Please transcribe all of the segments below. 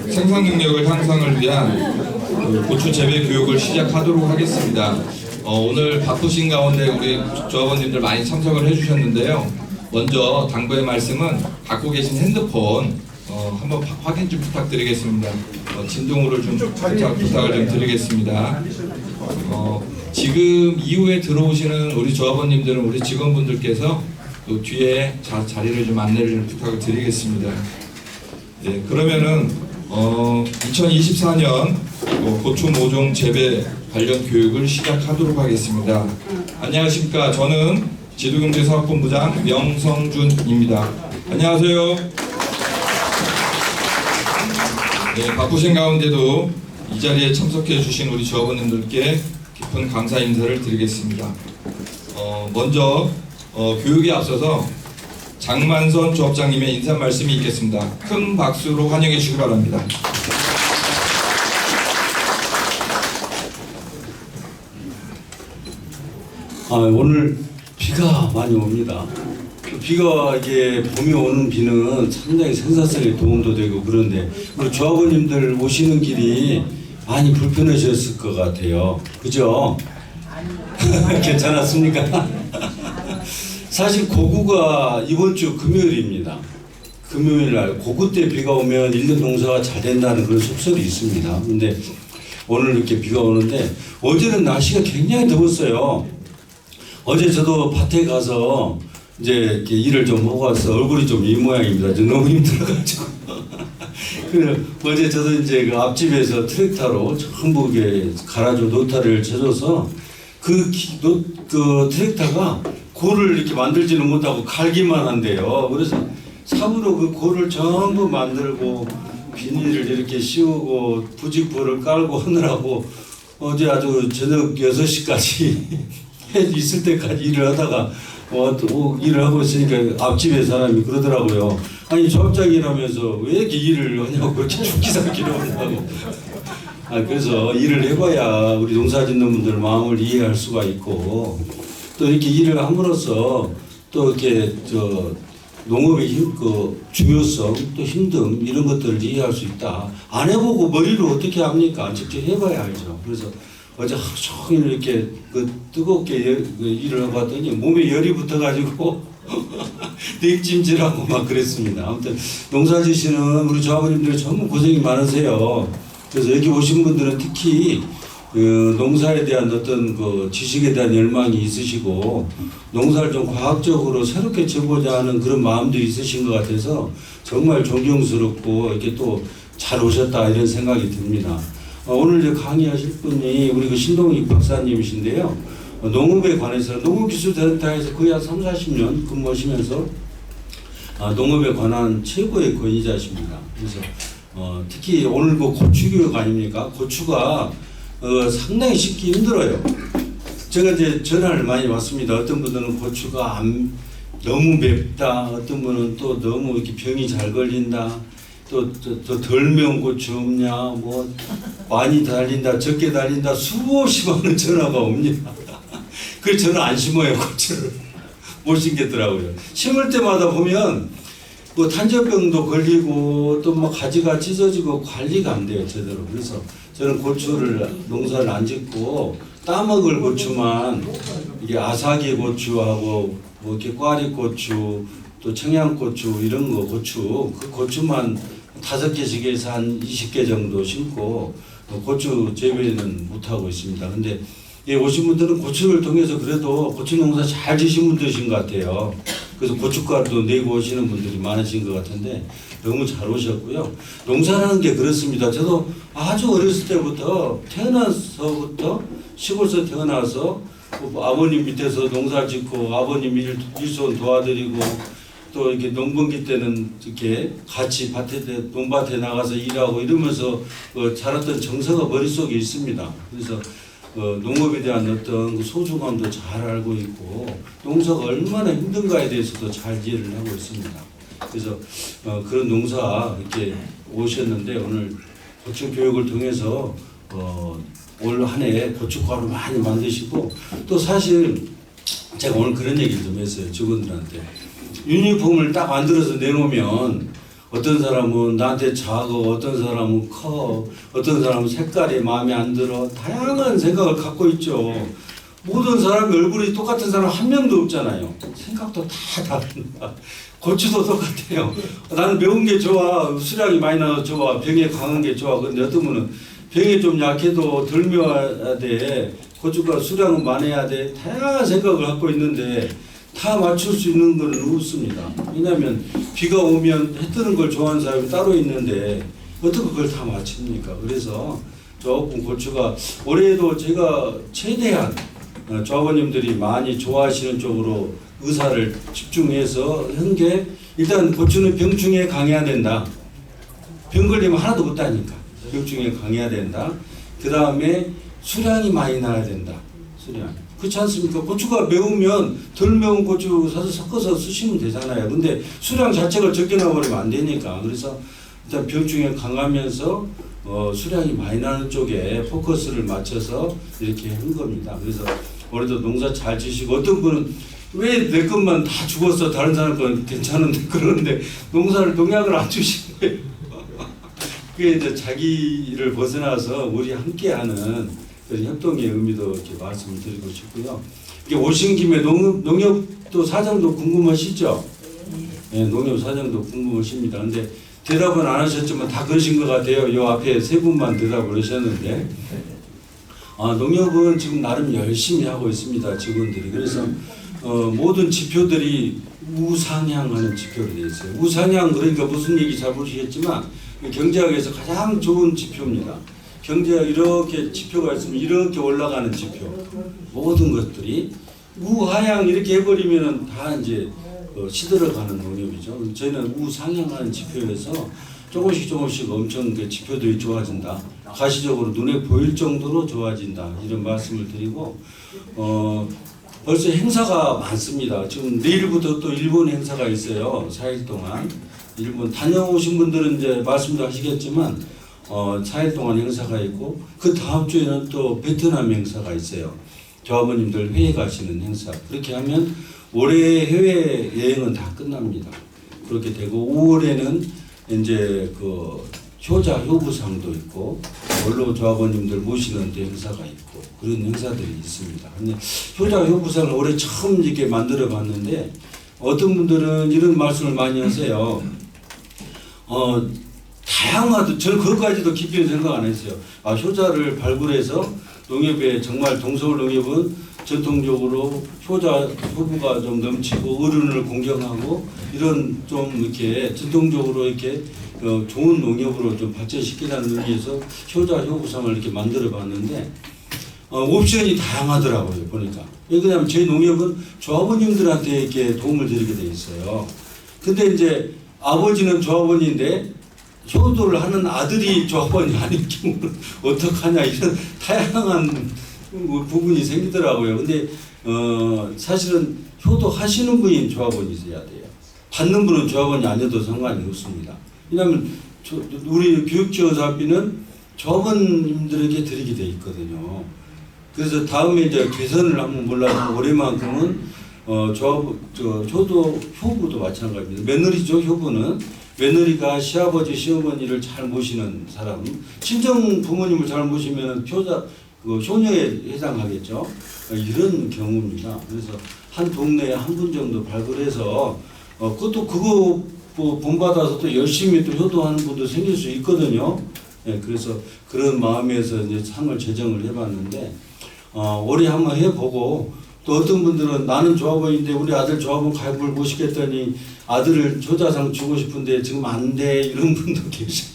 생산 능력을 향상을 위한 고추 재배 교육을 시작하도록 하겠습니다. 오늘 바쁘신 가운데 우리 조합원님들 많이 참석을 해주셨는데요. 먼저 당부의 말씀은 갖고 계신 핸드폰 한번 확인 좀 부탁드리겠습니다. 진동으로 좀 부탁을 좀 드리겠습니다. 지금 이후에 들어오시는 우리 조합원님들은 우리 직원분들께서 또 뒤에 자리를 좀 안내를 부탁을 드리겠습니다. 네, 그러면은 2024년 고추 모종 재배 관련 교육을 시작하도록 하겠습니다. 안녕하십니까? 저는 지도경제사업본부장 명성준입니다. 안녕하세요. 네, 바쁘신 가운데도 이 자리에 참석해 주신 우리 조합원님들께 깊은 감사 인사를 드리겠습니다. 먼저 교육에 앞서서 장만선 조합장님의 인사 말씀이 있겠습니다. 큰 박수로 환영해 주시기 바랍니다. 오늘 비가 많이 옵니다. 비가 이게 봄이 오는 비는 상당히 생산성에 도움도 되고 그런데 우리 조합원님들 오시는 길이 많이 불편하셨을 것 같아요. 그죠? 괜찮았습니까? 사실 고구가 이번 주 금요일입니다. 금요일 날 고구 때 비가 오면 1년 농사가 잘 된다는 그런 속설이 있습니다. 근데 오늘 이렇게 비가 오는데 어제는 날씨가 굉장히 더웠어요. 어제 저도 밭에 가서 이제 이렇게 일을 좀 하고 와서 얼굴이 좀 이 모양입니다. 너무 힘들어가지고. 그래 어제 저도 이제 그 앞집에서 트랙터로 전부 이게 갈아줘 노타리를 쳐줘서 그 트랙터가 골을 이렇게 만들지는 못하고 갈기만 한대요. 그래서 삽으로 그 골을 전부 만들고 비닐을 이렇게 씌우고 부직포를 깔고 하느라고 어제 아주 저녁 6시까지 해 있을 때까지 일을 하다가 또 일을 하고 있으니까 앞집에 사람이 그러더라고요. 아니 조합장이라면서 왜 이렇게 일을 하냐고 그렇게 죽기살기로 한다고. 그래서 일을 해봐야 우리 농사 짓는 분들 마음을 이해할 수가 있고 또 이렇게 일을 함으로써 또 이렇게 농업의 중요성 또 힘듦 이런 것들을 이해할 수 있다. 안 해보고 머리로 어떻게 합니까? 직접 해봐야 알죠. 그래서 어제 하루 종일 이렇게 뜨겁게 일을 하고 왔더니 몸에 열이 붙어가지고 넥찜질하고 막 그랬습니다. 아무튼 농사 지시는 우리 조합원님들 전부 고생이 많으세요. 그래서 여기 오신 분들은 특히 농사에 대한 어떤 지식에 대한 열망이 있으시고 농사를 좀 과학적으로 새롭게 쳐보자 하는 그런 마음도 있으신 것 같아서 정말 존경스럽고 이렇게 또 잘 오셨다 이런 생각이 듭니다. 오늘 이제 강의하실 분이 우리 신동익 박사님이신데요. 농업에 관해서 농업기술센터에서 거의 한 30-40년 근무하시면서 농업에 관한 최고의 권위자십니다. 그래서 특히 오늘 고추 교육 아닙니까? 고추가 상당히 심기 힘들어요. 제가 이제 전화를 많이 받습니다. 어떤 분들은 고추가 너무 맵다. 어떤 분은 또 너무 이렇게 병이 잘 걸린다. 또 덜 매운 고추 없냐. 뭐 많이 달린다. 적게 달린다. 수없이 많은 전화가 옵니다. 그래서 저는 안 심어요. 고추를. 못 심겠더라고요. 심을 때마다 보면 탄저병도 걸리고 또 가지가 찢어지고 관리가 안 돼요. 제대로. 그래서 저는 고추를 농사를 안 짓고 따먹을 고추만 이게 아사기 고추하고 이렇게 꽈리고추 또 청양고추 이런 거 그 고추만 5개씩 해서 한 20개 정도 심고 고추 재배는 못하고 있습니다. 근데 오신 분들은 고추를 통해서 그래도 고추 농사 잘 지신 분들이신 것 같아요. 그래서 고춧가루도 내고 오시는 분들이 많으신 것 같은데 너무 잘 오셨고요. 농사라는 게 그렇습니다. 저도 아주 어렸을 때부터 태어나서부터 시골에서 태어나서 아버님 밑에서 농사 짓고 아버님 일손 도와드리고 또 이렇게 농번기 때는 이렇게 같이 논밭에 나가서 일하고 이러면서 자랐던 정서가 머릿속에 있습니다. 그래서 농업에 대한 어떤 소중함도 잘 알고 있고 농사가 얼마나 힘든가에 대해서도 잘 이해를 하고 있습니다. 그래서 그런 농사 이렇게 오셨는데 오늘 고추 교육을 통해서 올 한 해 고춧가루 많이 만드시고 또 사실 제가 오늘 그런 얘기를 좀 했어요. 직원들한테. 유니폼을 딱 만들어서 내놓으면 어떤 사람은 나한테 작아, 어떤 사람은 커, 어떤 사람은 색깔이 마음에 안 들어. 다양한 생각을 갖고 있죠. 모든 사람의 얼굴이 똑같은 사람 한 명도 없잖아요. 생각도 다 다릅니다. 고추도 똑같아요. 나는 매운 게 좋아, 수량이 많이 나서 좋아, 병에 강한 게 좋아. 근데 어떤 분은 병에 좀 약해도 덜 매워야 돼. 고추가 수량은 많아야 돼. 다양한 생각을 갖고 있는데 다 맞출 수 있는 건 없습니다. 왜냐하면 비가 오면 해 뜨는 걸 좋아하는 사람이 따로 있는데 어떻게 그걸 다 맞춥니까? 그래서 조금 고추가 올해도 제가 최대한 조합원님들이 많이 좋아하시는 쪽으로 의사를 집중해서 한 게 일단 고추는 병충해 강해야 된다. 병 걸리면 하나도 없다니까. 병충해 강해야 된다. 그 다음에 수량이 많이 나야 된다. 수량. 그렇지 않습니까? 고추가 매우면 덜 매운 고추 사서 섞어서 쓰시면 되잖아요. 근데 수량 자체가 적게 나버리면 안 되니까. 그래서 일단 병충해 강하면서 수량이 많이 나는 쪽에 포커스를 맞춰서 이렇게 한 겁니다. 그래서 올해도 농사 잘 지시고 어떤 분은 왜 내 것만 다 죽었어 다른 사람 건 괜찮은데 그러는데 농사를 농약을 안 주시는 거예요. 그게 이제 자기를 벗어나서 우리 함께하는 그런 협동의 의미도 이렇게 말씀을 드리고 싶고요. 이게 오신 김에 농협도 사정도 궁금하시죠? 네, 농협 사정도 궁금하십니다. 근데 대답은 안 하셨지만 다 그러신 것 같아요. 요 앞에 세 분만 대답을 하셨는데 농협은 지금 나름 열심히 하고 있습니다. 직원들이. 그래서 모든 지표들이 우상향하는 지표로 되어 있어요. 우상향 그러니까 무슨 얘기 잘 모르시겠지만 경제학에서 가장 좋은 지표입니다. 경제학 이렇게 지표가 있으면 이렇게 올라가는 지표. 모든 것들이 우하향 이렇게 해버리면은 다 이제 시들어가는 농협이죠. 저희는 우상향하는 지표에서 조금씩 엄청 그 지표들이 좋아진다. 가시적으로 눈에 보일 정도로 좋아진다. 이런 말씀을 드리고 벌써 행사가 많습니다. 지금 내일부터 또 일본 행사가 있어요. 4일 동안. 일본 다녀오신 분들은 이제 말씀도 하시겠지만 4일 동안 행사가 있고 그 다음 주에는 또 베트남 행사가 있어요. 조합원님들 회의 가시는 행사. 그렇게 하면 올해 해외 여행은 다 끝납니다. 그렇게 되고 5월에는 이제 그 효자 효부상도 있고 원로 조합원님들 모시는 데 행사가 있고 그런 행사들이 있습니다. 근데 효자 효부상을 올해 처음 이렇게 만들어 봤는데 어떤 분들은 이런 말씀을 많이 하세요. 다양하도 저는 그것까지도 깊이 생각 안 했어요. 효자를 발굴해서 농협에 정말 동서울 농협은 전통적으로 효자 효부가 좀 넘치고 어른을 공경하고 이런 좀 이렇게 전통적으로 이렇게 좋은 농협으로 좀 발전시키라는 의미에서 효자 효부상을 이렇게 만들어 봤는데 옵션이 다양하더라고요 보니까. 왜냐하면 저희 농협은 조합원님들한테 이렇게 도움을 드리게 돼 있어요. 근데 이제 아버지는 조합원인데 효도를 하는 아들이 조합원이 아닌 경우는 어떡하냐 이런 다양한 부분이 생기더라고요. 근데 사실은 효도하시는 분이 조합원이 있어야 돼요. 받는 분은 조합원이 아니어도 상관이 없습니다. 왜냐하면 우리 교육지원사업비는 조합원님들에게 드리게 돼 있거든요. 그래서 다음에 이제 개선을 한번 몰라도 올해만큼은 효도 효부도 마찬가지입니다. 며느리죠. 효부는 며느리가 시아버지 시어머니를 잘 모시는 사람, 친정 부모님을 잘 모시면 효녀에 해당하겠죠. 이런 경우입니다. 그래서 한 동네에 한 분 정도 발굴해서 그것도 그거 본받아서 또 열심히 또 효도하는 분도 생길 수 있거든요. 네, 그래서 그런 마음에서 이제 상을 제정을 해봤는데 올해 한번 해보고 또 어떤 분들은 나는 조합원인데 우리 아들 조합원 가입을 모시겠더니 아들을 효자상 주고 싶은데 지금 안 돼 이런 분도 계시고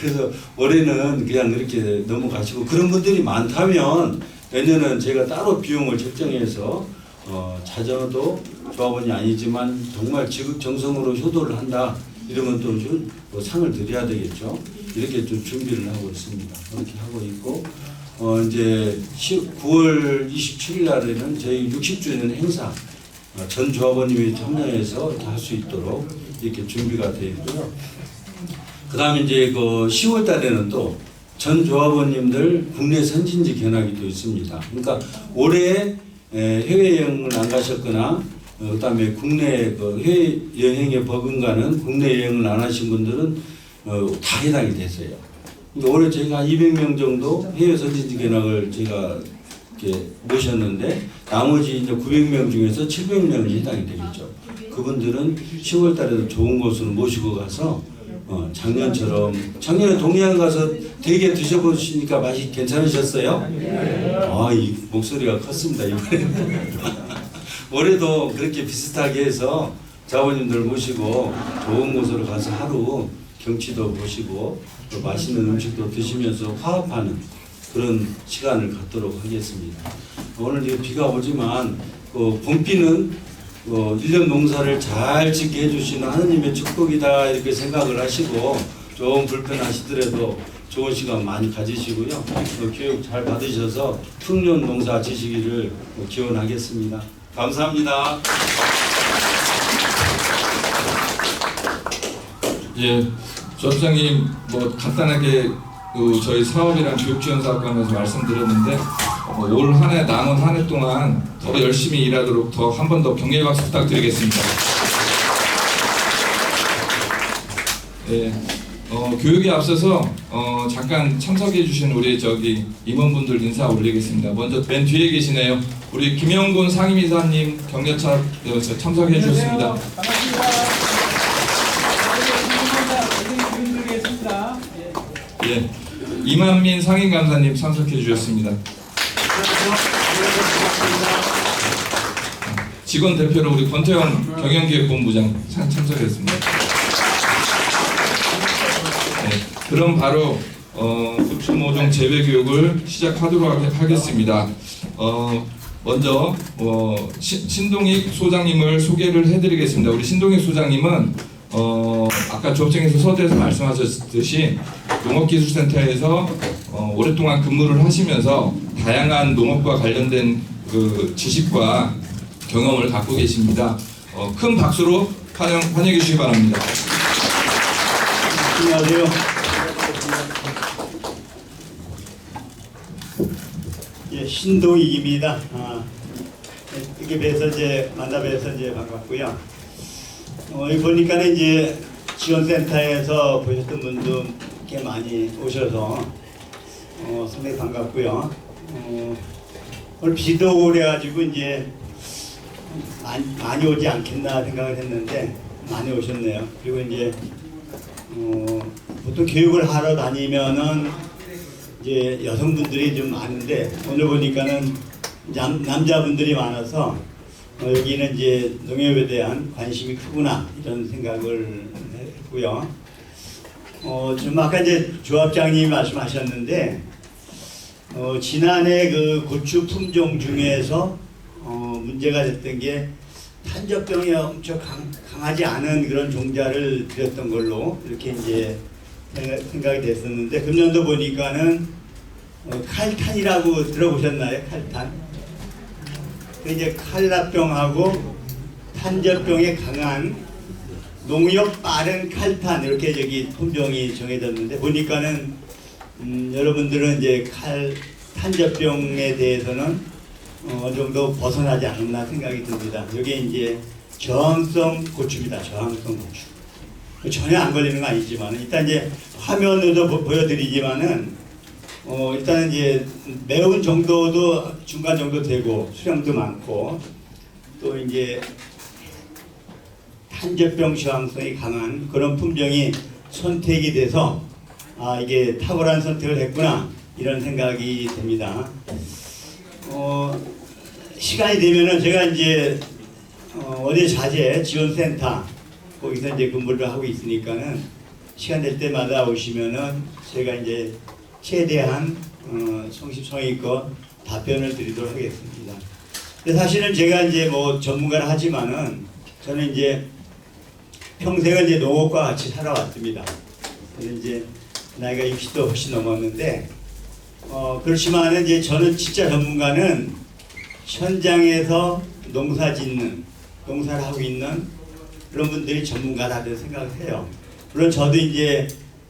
그래서 올해는 그냥 그렇게 넘어가시고 그런 분들이 많다면 내년은 제가 따로 비용을 책정해서 자녀도 조합원이 아니지만 정말 지극정성으로 효도를 한다 이러면 또 상을 드려야 되겠죠. 이렇게 좀 준비를 하고 있습니다. 그렇게 하고 있고 이제 9월 27일 날에는 저희 60주년 행사 전 조합원님이 참여해서 할 수 있도록 이렇게 준비가 되어 있고요. 그 다음에 이제 그 10월 달에는 또 전 조합원님들 국내 선진지 견학이 또 있습니다. 그러니까 올해 해외여행을 안 가셨거나 그다음에 국내 그 해외 여행에 버금가는 국내 여행을 안 하신 분들은 다 해당이 됐어요. 근데 올해 저희가 200명 정도 해외 선진지 견학을 제가 이렇게 모셨는데 나머지 이제 900명 중에서 700명이 해당이 되겠죠. 그분들은 10월 달에도 좋은 곳으로 모시고 가서 작년에 동해안 가서 되게 드셔보시니까 맛이 괜찮으셨어요? 아, 이 목소리가 컸습니다 이번에. 올해도 그렇게 비슷하게 해서 자원님들 모시고 좋은 곳으로 가서 하루 경치도 보시고 또 맛있는 음식도 드시면서 화합하는 그런 시간을 갖도록 하겠습니다. 오늘 이제 비가 오지만 봄비는 1년 농사를 잘 짓게 해주시는 하느님의 축복이다 이렇게 생각을 하시고 좀 불편하시더라도 좋은 시간 많이 가지시고요. 교육 잘 받으셔서 풍년 농사 지시기를 기원하겠습니다. 감사합니다. 예, 조합장님 뭐 간단하게 저희 사업이랑 교육지원사업관에서 말씀드렸는데 올 한 해 남은 한 해 동안 더 열심히 일하도록 더 한 번 더 격려의 박수 부탁드리겠습니다. 예, 교육에 앞서서 잠깐 참석해 주신 우리 임원분들 인사 올리겠습니다. 먼저 맨 뒤에 계시네요. 우리 김영곤 상임이사님 격려차 참석해 주셨습니다. 반갑습니다. 예, 이만민 상임감사님 참석해 주셨습니다. 직원 대표로 우리 권태영 경영기획본부장 참석했습니다. 네, 그럼 바로 고추 모종 재배 교육을 시작하도록 하겠습니다. 먼저 신동익 소장님을 소개를 해드리겠습니다. 우리 신동익 소장님은 아까 조합장에서 서두에서 말씀하셨듯이 농업기술센터에서 오랫동안 근무를 하시면서 다양한 농업과 관련된 그 지식과 경험을 갖고 계십니다. 큰 박수로 환영해 주시기 바랍니다. 안녕하세요. 예, 신동익입니다. 이렇게 뵈서 만나 뵈서 반갑고요. 여기 보니까는 이제 지원센터에서 보셨던 분도 꽤 많이 오셔서 상당히 반갑고요. 오늘 비도 오고 그래가지고 이제 많이 오지 않겠나 생각을 했는데 많이 오셨네요. 그리고 이제 보통 교육을 하러 다니면은 이제 여성분들이 좀 많은데 오늘 보니까는 남자분들이 많아서 여기는 이제 농협에 대한 관심이 크구나 이런 생각을 했고요. 좀 아까 이제 조합장님이 말씀하셨는데 지난해 그 고추 품종 중에서 문제가 됐던 게 탄저병이 엄청 강하지 않은 그런 종자를 드렸던 걸로 이렇게 이제 생각이 됐었는데 금년도 보니까는 칼탄이라고 들어보셨나요? 칼탄. 그 이제 칼라병하고 탄저병에 강한 농협 빠른 칼탄 이렇게 품종이 정해졌는데 보니까는 여러분들은 이제 탄저병에 대해서는 어느 정도 벗어나지 않았나 생각이 듭니다. 이게 이제 저항성 고추입니다. 저항성 고추. 전혀 안 걸리는 건 아니지만 일단 이제 화면으로도 보여드리지만은 일단은 이제 매운 정도도 중간 정도 되고 수량도 많고 또 이제 탄저병 저항성이 강한 그런 품종이 선택이 돼서 이게 탁월한 선택을 했구나 이런 생각이 듭니다. 시간이 되면은 제가 이제 어디 자재 지원센터 거기서 이제 근무를 하고 있으니까는 시간 될 때마다 오시면은 제가 이제 최대한 성심성의껏 답변을 드리도록 하겠습니다. 근데 사실은 제가 이제 뭐 전문가를 하지만은 저는 이제 평생을 이제 농업과 같이 살아왔습니다. 저는 이제 나이가 60도 훨씬 넘었는데 그렇지만은 이제 저는 진짜 전문가는 현장에서 농사 짓는 농사를 하고 있는 그런 분들이 전문가라고 생각을 해요. 물론 저도 이제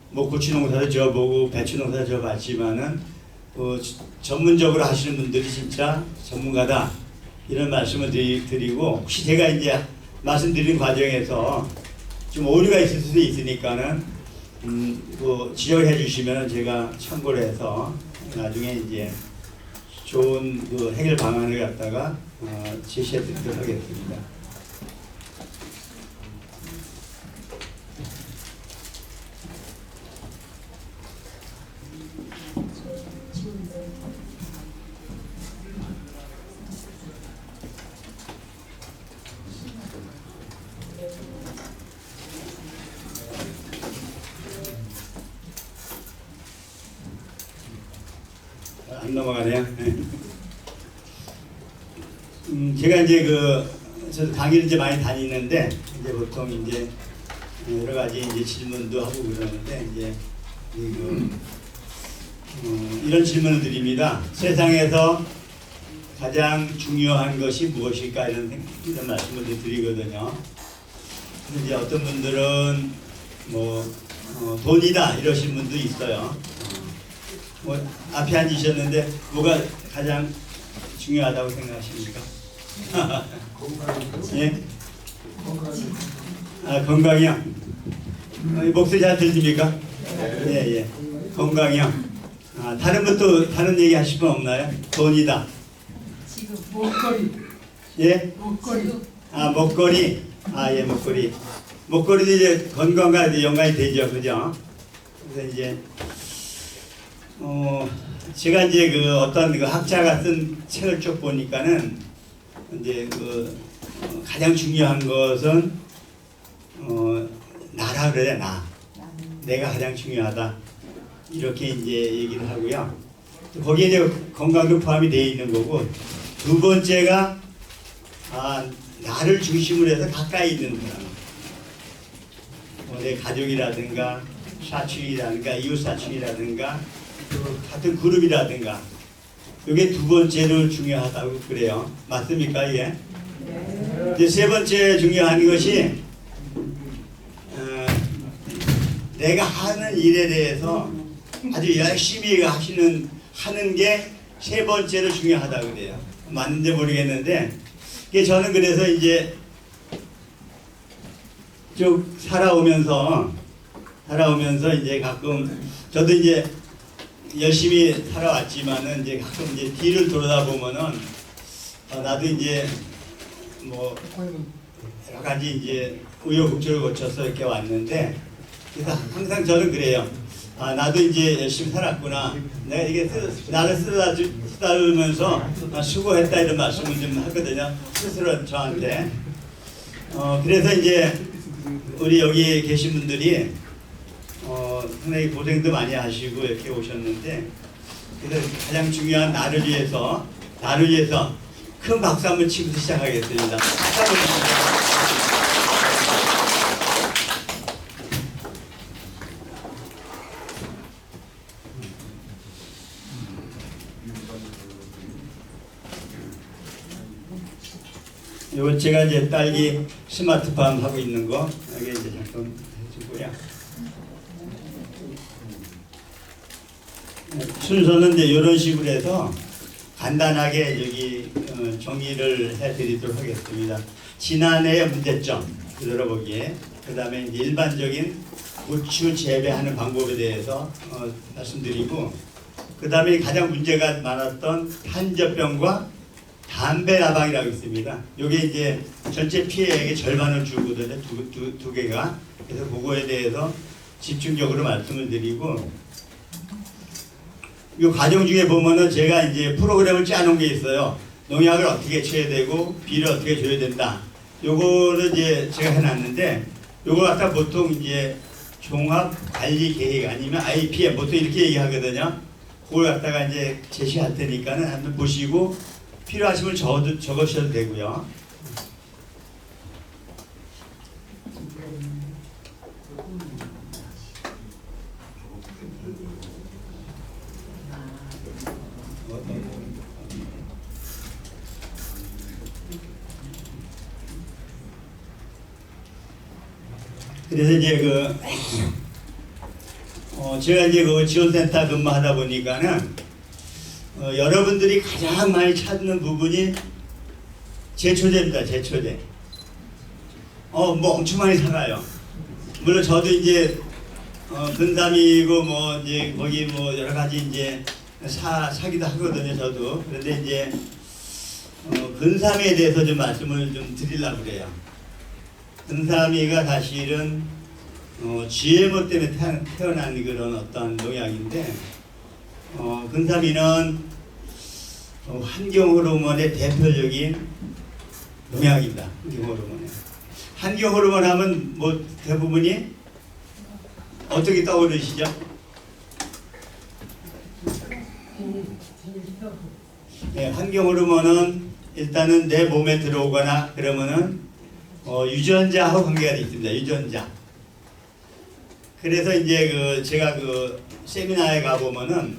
뭐 고추 농사도 지어보고 배추 농사도 지어봤지만은 전문적으로 하시는 분들이 진짜 전문가다 이런 말씀을 드리고 혹시 제가 이제 말씀드린 과정에서 좀 오류가 있을 수도 있으니까는 그 지적해 주시면 제가 참고를 해서 나중에 이제 좋은 그 해결 방안을 갖다가 제시해 드리도록 하겠습니다. 안 넘어가네요. 네. 제가 이제 저도 강의를 이제 많이 다니는데 이제 보통 이제 여러 가지 이제 질문도 하고 그러는데 이제 이런 질문을 드립니다. 세상에서 가장 중요한 것이 무엇일까 이런 말씀을 드리거든요. 근데 이제 어떤 분들은 뭐 돈이다 이러신 분도 있어요. 뭐 앞에 앉으셨는데 뭐가 가장 중요하다고 생각하십니까? 예? 아, 건강이요? 목소리 잘 들립니까? 예, 예. 건강이요? 아, 다른 것도 다른 얘기 하실 분 없나요? 돈이다. 지금 목걸이. 예? 목걸이. 아, 목걸이. 아, 예, 목걸이. 목걸이도 이제 건강과 이제 연관이 되죠, 그죠? 그래서 이제 제가 이제 어떤 학자가 쓴 책을 쭉 보니까는 이제 가장 중요한 것은 나라 그래야 나. 내가 가장 중요하다. 이렇게 이제 얘기를 하고요. 거기에 이제 건강도 포함이 되어 있는 거고 두 번째가 나를 중심으로 해서 가까이 있는 사람. 내 가족이라든가 사촌이라든가 이웃 사촌이라든가 같은 그룹이라든가 이게 두 번째로 중요하다고 그래요. 맞습니까 이게? 네. 이제 세 번째 중요한 것이 내가 하는 일에 대해서 아주 열심히 하는 게 세 번째로 중요하다고 그래요. 맞는지 모르겠는데 이게 저는 그래서 이제 쭉 살아오면서 이제 가끔 저도 이제 열심히 살아왔지만은 이제 가끔 이제 뒤를 돌아다 보면은 나도 이제 뭐 여러 가지 이제 우여곡절을 거쳐서 이렇게 왔는데 그래서 항상 저는 그래요. 나도 이제 열심히 살았구나. 내가 이게 나를 쓰다듬으면서 수고했다 이런 말씀을 좀 하거든요. 스스로 저한테. 그래서 이제 우리 여기 계신 분들이 상당히 고생도 많이 하시고 이렇게 오셨는데 그래서 가장 중요한 나를 위해서 큰 박수 한번 치고 시작하겠습니다. 이거 제가 이제 딸기 스마트팜 하고 있는 거 여기 이제 잠깐 해주고요. 순서는 이제 이런 식으로 해서 간단하게 여기 정리를 해드리도록 하겠습니다. 지난해의 문제점 들어보기에 그 다음에 이제 일반적인 고추 재배하는 방법에 대해서 말씀드리고 그 다음에 가장 문제가 많았던 탄저병과 담배 나방이라고 있습니다. 이게 이제 전체 피해액의 절반을 주거든요. 두 개가. 그래서 그거에 대해서 집중적으로 말씀을 드리고 이 과정 중에 보면은 제가 이제 프로그램을 짜놓은 게 있어요. 농약을 어떻게 쳐야 되고 비를 어떻게 줘야 된다. 요거를 이제 제가 해놨는데 요거 갖다 보통 이제 종합 관리 계획 아니면 IPM 보통 이렇게 얘기하거든요. 그걸 갖다가 이제 제시할 테니까는 한번 보시고 필요하시면 적으셔도 되고요. 그래서 이제 제가 이제 지원센터 근무하다 보니까는 여러분들이 가장 많이 찾는 부분이 제초제입니다. 제초제. 뭐 엄청 많이 살아요. 물론 저도 이제 근삼이고 뭐 이제 거기 뭐 여러 가지 이제 사기도 하거든요. 저도. 그런데 이제 근삼에 대해서 좀 말씀을 좀 드리려고 그래요. 근삼이가 사실은 GMO 때문에 태어난 그런 어떤 농약인데 근삼이는 환경 호르몬의 대표적인 농약입니다. 환경 호르몬에. 환경 호르몬 하면 뭐 대부분이 어떻게 떠오르시죠? 네, 환경 호르몬은 일단은 내 몸에 들어오거나 그러면은 유전자하고 관계가 되어 있습니다. 유전자. 그래서 이제 제가 세미나에 가 보면은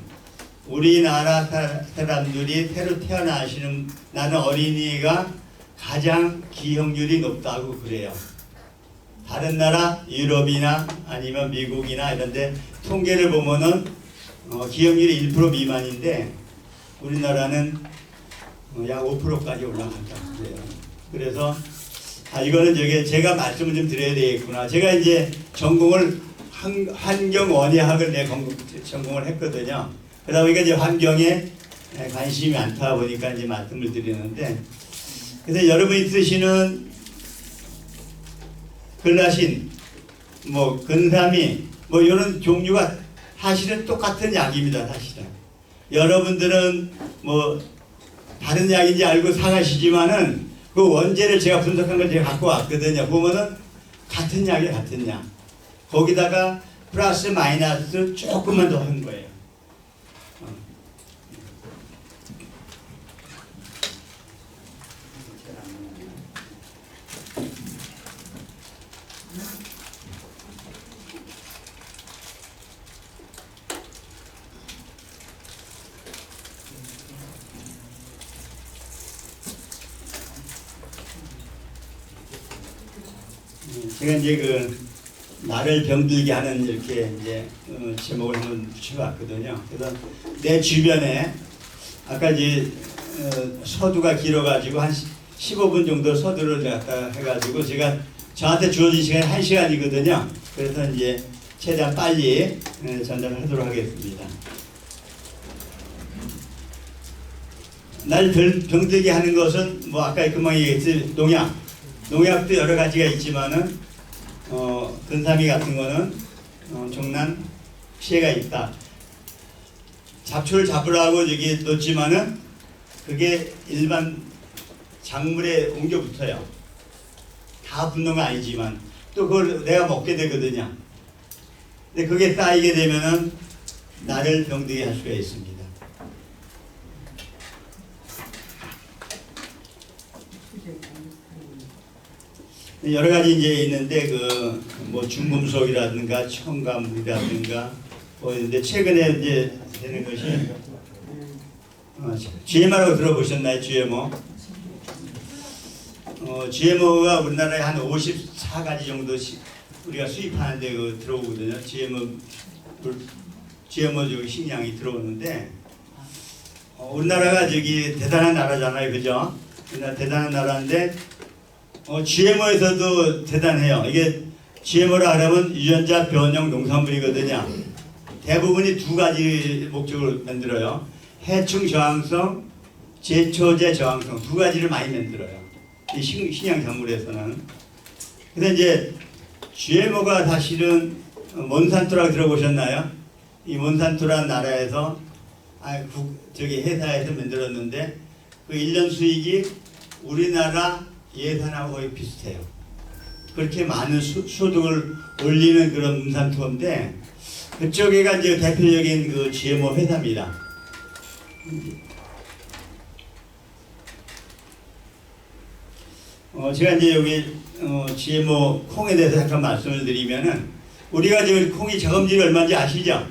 우리나라 사람들이 새로 태어나시는 나는 어린이가 가장 기형률이 높다고 그래요. 다른 나라 유럽이나 아니면 미국이나 이런데 통계를 보면은 기형률이 1% 미만인데 우리나라는 약 5%까지 올라간다고 그래요. 그래서 이거는 제가 말씀을 좀 드려야 되겠구나. 제가 이제 전공을 환경원예학을 전공을 했거든요. 그러다 보니까 이제 환경에 관심이 많다 보니까 이제 말씀을 드리는데, 그래서 여러분이 쓰시는 글라신, 뭐 근삼이, 뭐 이런 종류가 사실은 똑같은 약입니다. 사실은 여러분들은 뭐 다른 약인지 알고 사가시지만은 그 원재를 제가 분석한 걸 제가 갖고 왔거든요. 보면은 같은 약이 같은 약. 거기다가 플러스 마이너스 조금만 더 한 거예요. 제가 이제 나를 병들게 하는 이렇게 이제 제목을 한번 붙여봤거든요. 그래서 내 주변에 아까 이제 서두가 길어가지고 한 15분 정도 서두를 갖다 해가지고 제가 저한테 주어진 시간이 1시간이거든요. 그래서 이제 최대한 빨리 전달을 하도록 하겠습니다. 날 병들게 하는 것은 뭐 아까 금방 얘기했지 농약도 여러 가지가 있지만은 근삼이 같은 거는 엄청난 피해가 있다. 잡초를 잡으라고 여기 놓지만은 그게 일반 작물에 옮겨 붙어요. 다 붙는 건 아니지만 또 그걸 내가 먹게 되거든요. 근데 그게 쌓이게 되면은 나를 병들게 할 수가 있습니다. 여러 가지 이제 있는데 뭐 중금속이라든가 첨가물이라든가 뭐 있는데 최근에 이제 되는 것이 GMO라고 들어보셨나요? GMO? GMO가 우리나라에 한 54가지 정도 우리가 수입하는데 들어오거든요. GMO 식량이 들어오는데 우리나라가 대단한 나라잖아요, 그죠? 우리나라 대단한 나라인데 GMO에서도 대단해요. 이게 GMO라 하면 유전자 변형 농산물이거든요. 대부분이 두 가지 목적을 만들어요. 해충 저항성, 제초제 저항성 두 가지를 많이 만들어요. 이 식량 작물에서는. 근데 이제 GMO가 사실은 몬산토라고 들어보셨나요? 이 몬산토라는 나라에서 회사에서 만들었는데 그 1년 수익이 우리나라 예산하고 거의 비슷해요. 그렇게 많은 소득을 올리는 그런 몬산토인데 그쪽에가 이제 대표적인 GMO 회사입니다. 제가 이제 여기 GMO 콩에 대해서 잠깐 말씀을 드리면은 우리가 지금 콩이 자금률이 얼마인지 아시죠?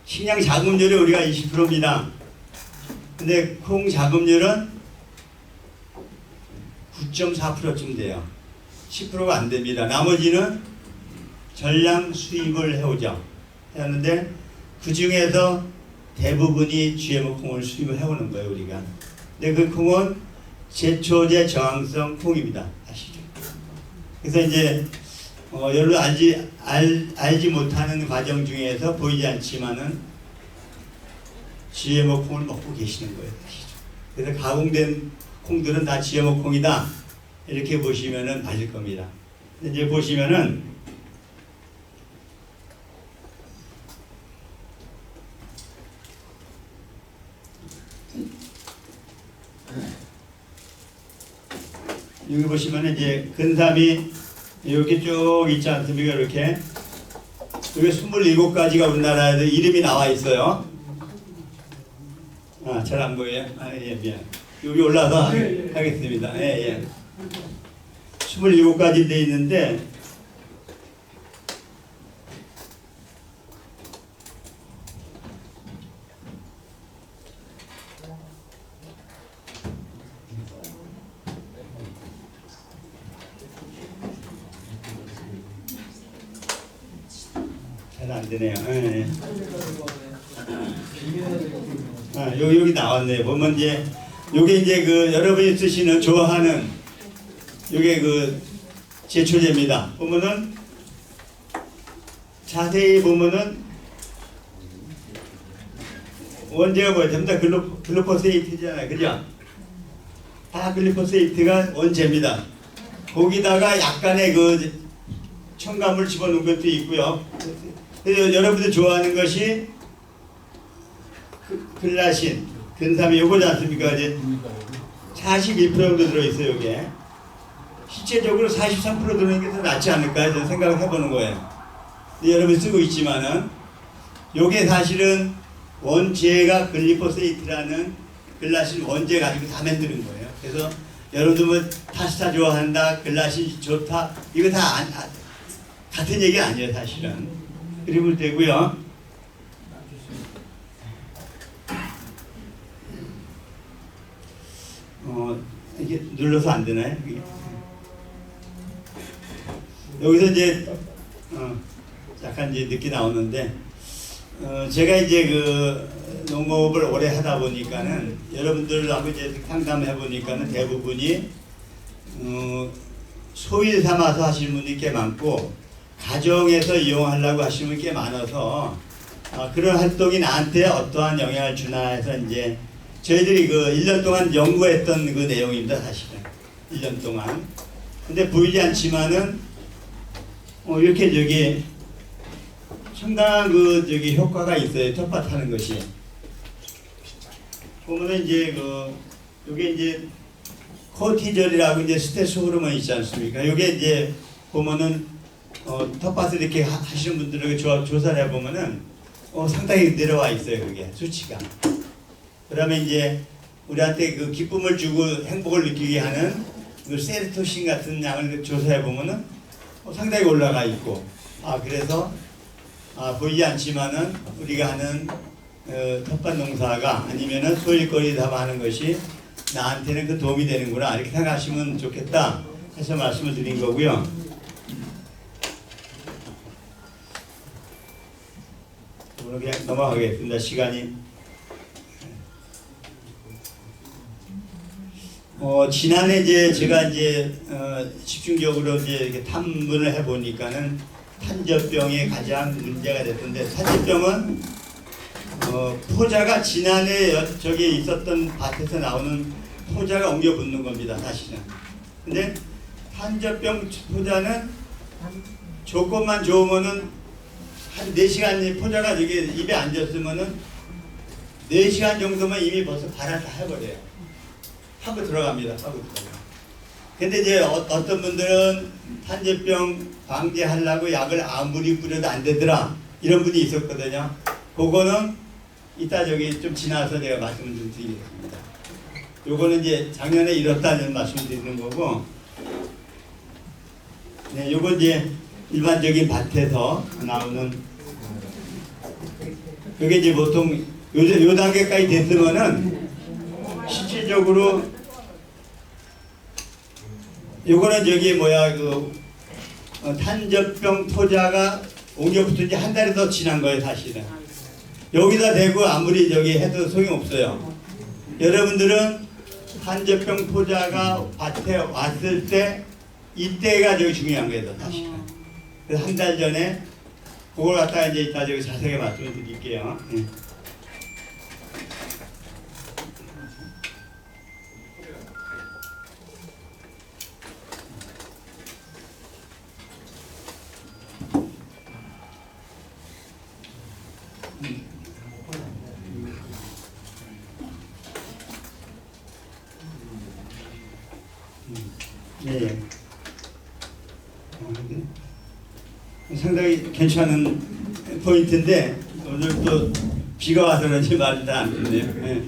식량 자금률이 우리가 20%입니다. 근데 콩 자금률은 9.4%쯤 돼요. 10%가 안 됩니다. 나머지는 전량 수입을 해오죠. 해오는데 그 중에서 대부분이 GMO 콩을 수입을 해오는 거예요, 우리가. 근데 그 콩은 제초제 저항성 콩입니다. 아시죠? 그래서 이제 여러분 알지 못하는 과정 중에서 보이지 않지만은 GMO 콩을 먹고 계시는 거예요. 아시죠? 그래서 가공된 콩들은 다 GMO 콩이다. 이렇게 보시면은 맞을 겁니다. 이제 보시면은 여기 보시면은 이제 근삼이 이렇게 쭉 있지 않습니까? 이렇게 여기 27가지가 우리나라에도 이름이 나와 있어요. 아, 잘 안 보여요? 아, 예, 미안. 여기 올라서 하겠습니다. 예, 예. 27가지 돼 있는데 잘 안 되네요. 예, 예. 아, 여기 나왔네요. 보면 이제 요게 이제 그 여러분이 쓰시는 좋아하는 요게 그 제초제입니다. 보면은 자세히 보면은 원재가 뭐예요? 전부 다 글루코세이트잖아요. 그죠? 다 글루코세이트가 원재입니다. 거기다가 약간의 그 첨가물 집어넣은 것도 있고요. 그래서 여러분들 좋아하는 것이 글라신, 근삼이 요거지 않습니까? 이제 41% 정도 들어있어요, 여기에. 실제적으로 43% 들어있는 게 더 낫지 않을까 저는 생각을 해보는 거예요. 근데 여러분 쓰고 있지만은 요게 사실은 원재가 글리포세이트라는 글라신 원재 가지고 다 만드는 거예요. 그래서 여러분들 뭐 파스타 좋아한다, 글라신 좋다, 이거 다 같은 얘기 아니에요, 사실은. 그리면 되고요. 이게 눌러서 안 되나요? 여기서 이제 약간 이제 늦게 나오는데 제가 이제 그 농업을 오래 하다 보니까는 여러분들하고 이제 상담해 보니까는 대부분이 소일 삼아서 하시는 분이 꽤 많고 가정에서 이용하려고 하시는 분이 꽤 많아서 그런 활동이 나한테 어떠한 영향을 주나 해서 이제 저희들이 그 1년 동안 연구했던 그 내용입니다, 사실은. 1년 동안. 근데 보이지 않지만은, 이렇게 저기, 상당한 그 저기 효과가 있어요. 텃밭하는 것이. 보면은 이제 요게 이제 코티졸이라고 이제 스트레스 호르몬 있지 않습니까? 요게 이제 보면은, 텃밭을 이렇게 하시는 분들에게 조사를 해보면은, 상당히 내려와 있어요, 그게. 수치가. 그다음에 이제 우리한테 그 기쁨을 주고 행복을 느끼게 하는 그 세로토닌 같은 양을 조사해 보면은 상당히 올라가 있고, 그래서 보이지 않지만은 우리가 하는 텃밭 농사가 아니면은 소일거리 담아하는 것이 나한테는 그 도움이 되는구나 이렇게 생각하시면 좋겠다 해서 말씀을 드린 거고요. 오늘 그냥 넘어가겠습니다. 시간이. 지난해 이제 제가 이제 집중적으로 이제 이렇게 탐문을 해보니까는 탄저병이 가장 문제가 됐던데, 탄저병은 포자가 지난해 저기 있었던 밭에서 나오는 포자가 옮겨 붙는 겁니다, 사실은. 근데 탄저병 포자는 조건만 좋으면은 한 4시간 포자가 저기 입에 앉았으면은 4시간 정도면 이미 벌써 발을 다 해버려요. 하고 들어갑니다. 하고 들어가. 근데 이제 어떤 분들은 탄저병 방지하려고 약을 아무리 뿌려도 안 되더라 이런 분이 있었거든요. 그거는 이따 저기 좀 지나서 제가 말씀을 좀 드리겠습니다. 요거는 이제 작년에 이렇다는 말씀을 드리는 거고, 네, 요거 이제 일반적인 밭에서 나오는, 그게 이제 보통 요 단계까지 됐으면은 실질적으로 요거는 저기 뭐야 그 탄저병 토자가 옮겨붙은 지 한 달이 더 지난 거예요, 사실은. 여기다 대고 아무리 저기 해도 소용없어요. 여러분들은 한젖병 포자가 밭에 왔을 때 이때가 되게 중요한 거예요, 사실. 그래서 한 달 전에 그걸 갖다가 이제 이따 저기 자세하게 말씀을 드릴게요. 예. 네. 상당히 괜찮은 포인트인데 오늘 또 비가 와서 그런지 말이 다 안 듣네요. 네.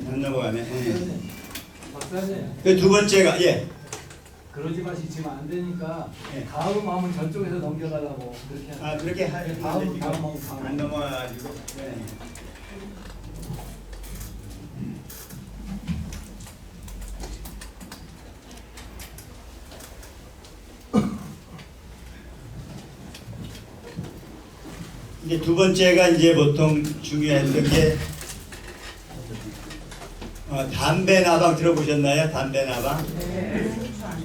안 넘어가네. 네. 박사님, 그 두 번째가 예. 그러지 마시지만 안 되니까 네. 다음 마음은 저쪽에서 넘겨달라고 그렇게 하는 아 그렇게 다음 안 넘어가지고. 네. 이제 두 번째가 이제 보통 중요했던 게 담배 나방 들어보셨나요? 담배 나방?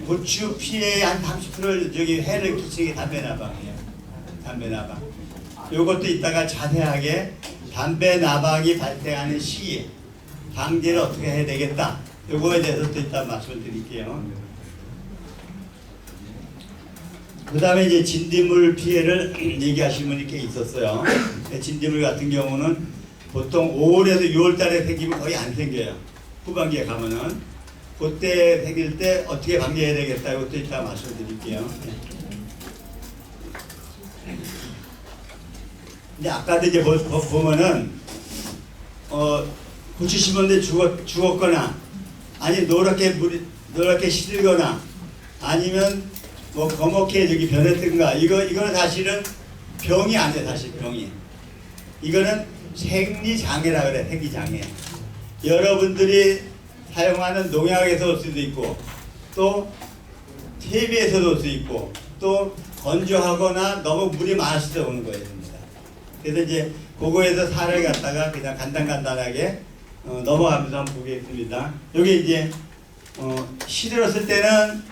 고추 피해의 한 30%를 저기 해를 끼치는 게 담배 나방이에요. 담배 나방. 요것도 이따가 자세하게 담배 나방이 발생하는 시기에 방제를 어떻게 해야 되겠다. 요거에 대해서 또 이따 말씀을 드릴게요. 그 다음에 이제 진딧물 피해를 얘기하시는 분이 꽤 있었어요. 진딧물 같은 경우는 보통 5월에서 6월 달에 생기면 거의 안 생겨요. 후반기에 가면은. 그때 생길 때 어떻게 방지해야 되겠다. 이것도 이따 말씀을 드릴게요. 근데 아까도 이제 보면은, 고추 심었는데 죽었거나, 아니 노랗게 시들거나, 아니면 뭐 거먹게 저기 변했든가 이거는 사실은 병이 아니에요. 사실 병이 이거는 생리장애라 그래. 생리장애. 여러분들이 사용하는 농약에서 올 수도 있고 또 TV에서도 올 수 있고 또 건조하거나 너무 물이 많았을 때 오는 거예요. 그래서 이제 그거에서 살을 갖다가 그냥 간단하게 넘어가면서 한번 보겠습니다. 여기 이제 시들었을 때는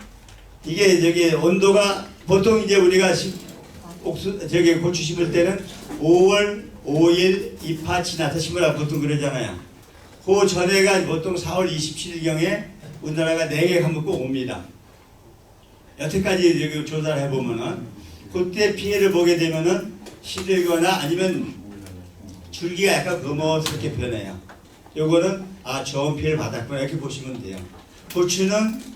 이게 저기 온도가 보통 이제 우리가 저기 고추 심을 때는 5월 5일 입하 지나서 심으라고 보통 그러잖아요. 그 전에가 보통 4월 27일경에 우리나라가 4개 한번 꼭 옵니다. 여태까지 여기 조사를 해보면은 그때 피해를 보게 되면은 시들거나 아니면 줄기가 약간 검어스럽게 변해요. 요거는 좋은 피해를 받았구나 이렇게 보시면 돼요. 고추는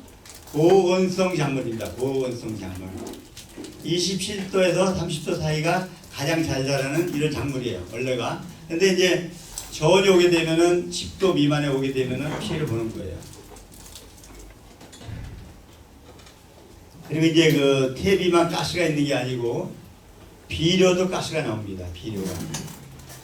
고온성 작물입니다. 고온성 작물. 27도에서 30도 사이가 가장 잘 자라는 이런 작물이에요. 원래가. 근데 이제 저온이 오게 되면은 10도 미만에 오게 되면은 피해를 보는 거예요. 그리고 이제 그 퇴비만 가스가 있는 게 아니고 비료도 가스가 나옵니다.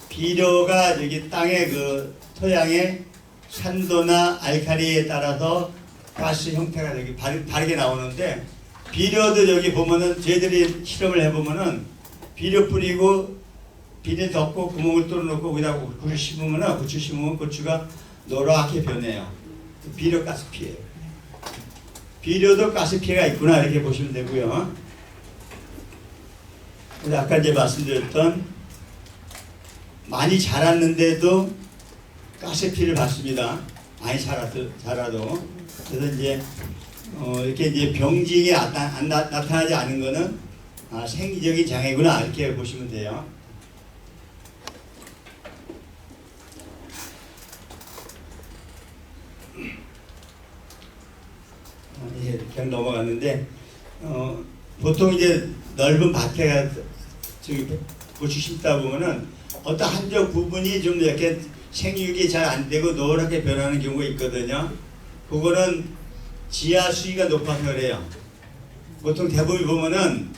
비료가 여기 땅의 그 토양의 산도나 알칼리에 따라서 가스 형태가 여기 다르게 나오는데 비료도 여기 보면은 저희들이 실험을 해보면은 비료 뿌리고 비닐 덮고 구멍을 뚫어놓고 거기다 고추 심으면 고추가 노랗게 변해요. 비료 가스 피해요. 비료도 가스 피해가 있구나 이렇게 보시면 되고요. 아까 이제 말씀드렸던 많이 자랐는데도 가스 피해를 받습니다. 많이 자라도. 그래서 이제 이렇게 이제 병징이 나타나지 않은 거는 생리적인 장애구나 이렇게 보시면 돼요. 예, 그냥 넘어갔는데 보통 이제 넓은 밭에 저기 고추 심다 보면은 어떤 한쪽 부분이 좀 이렇게 생육이 잘 안 되고 노랗게 변하는 경우가 있거든요. 그거는 지하 수위가 높아서 그래요. 보통 대부분 보면은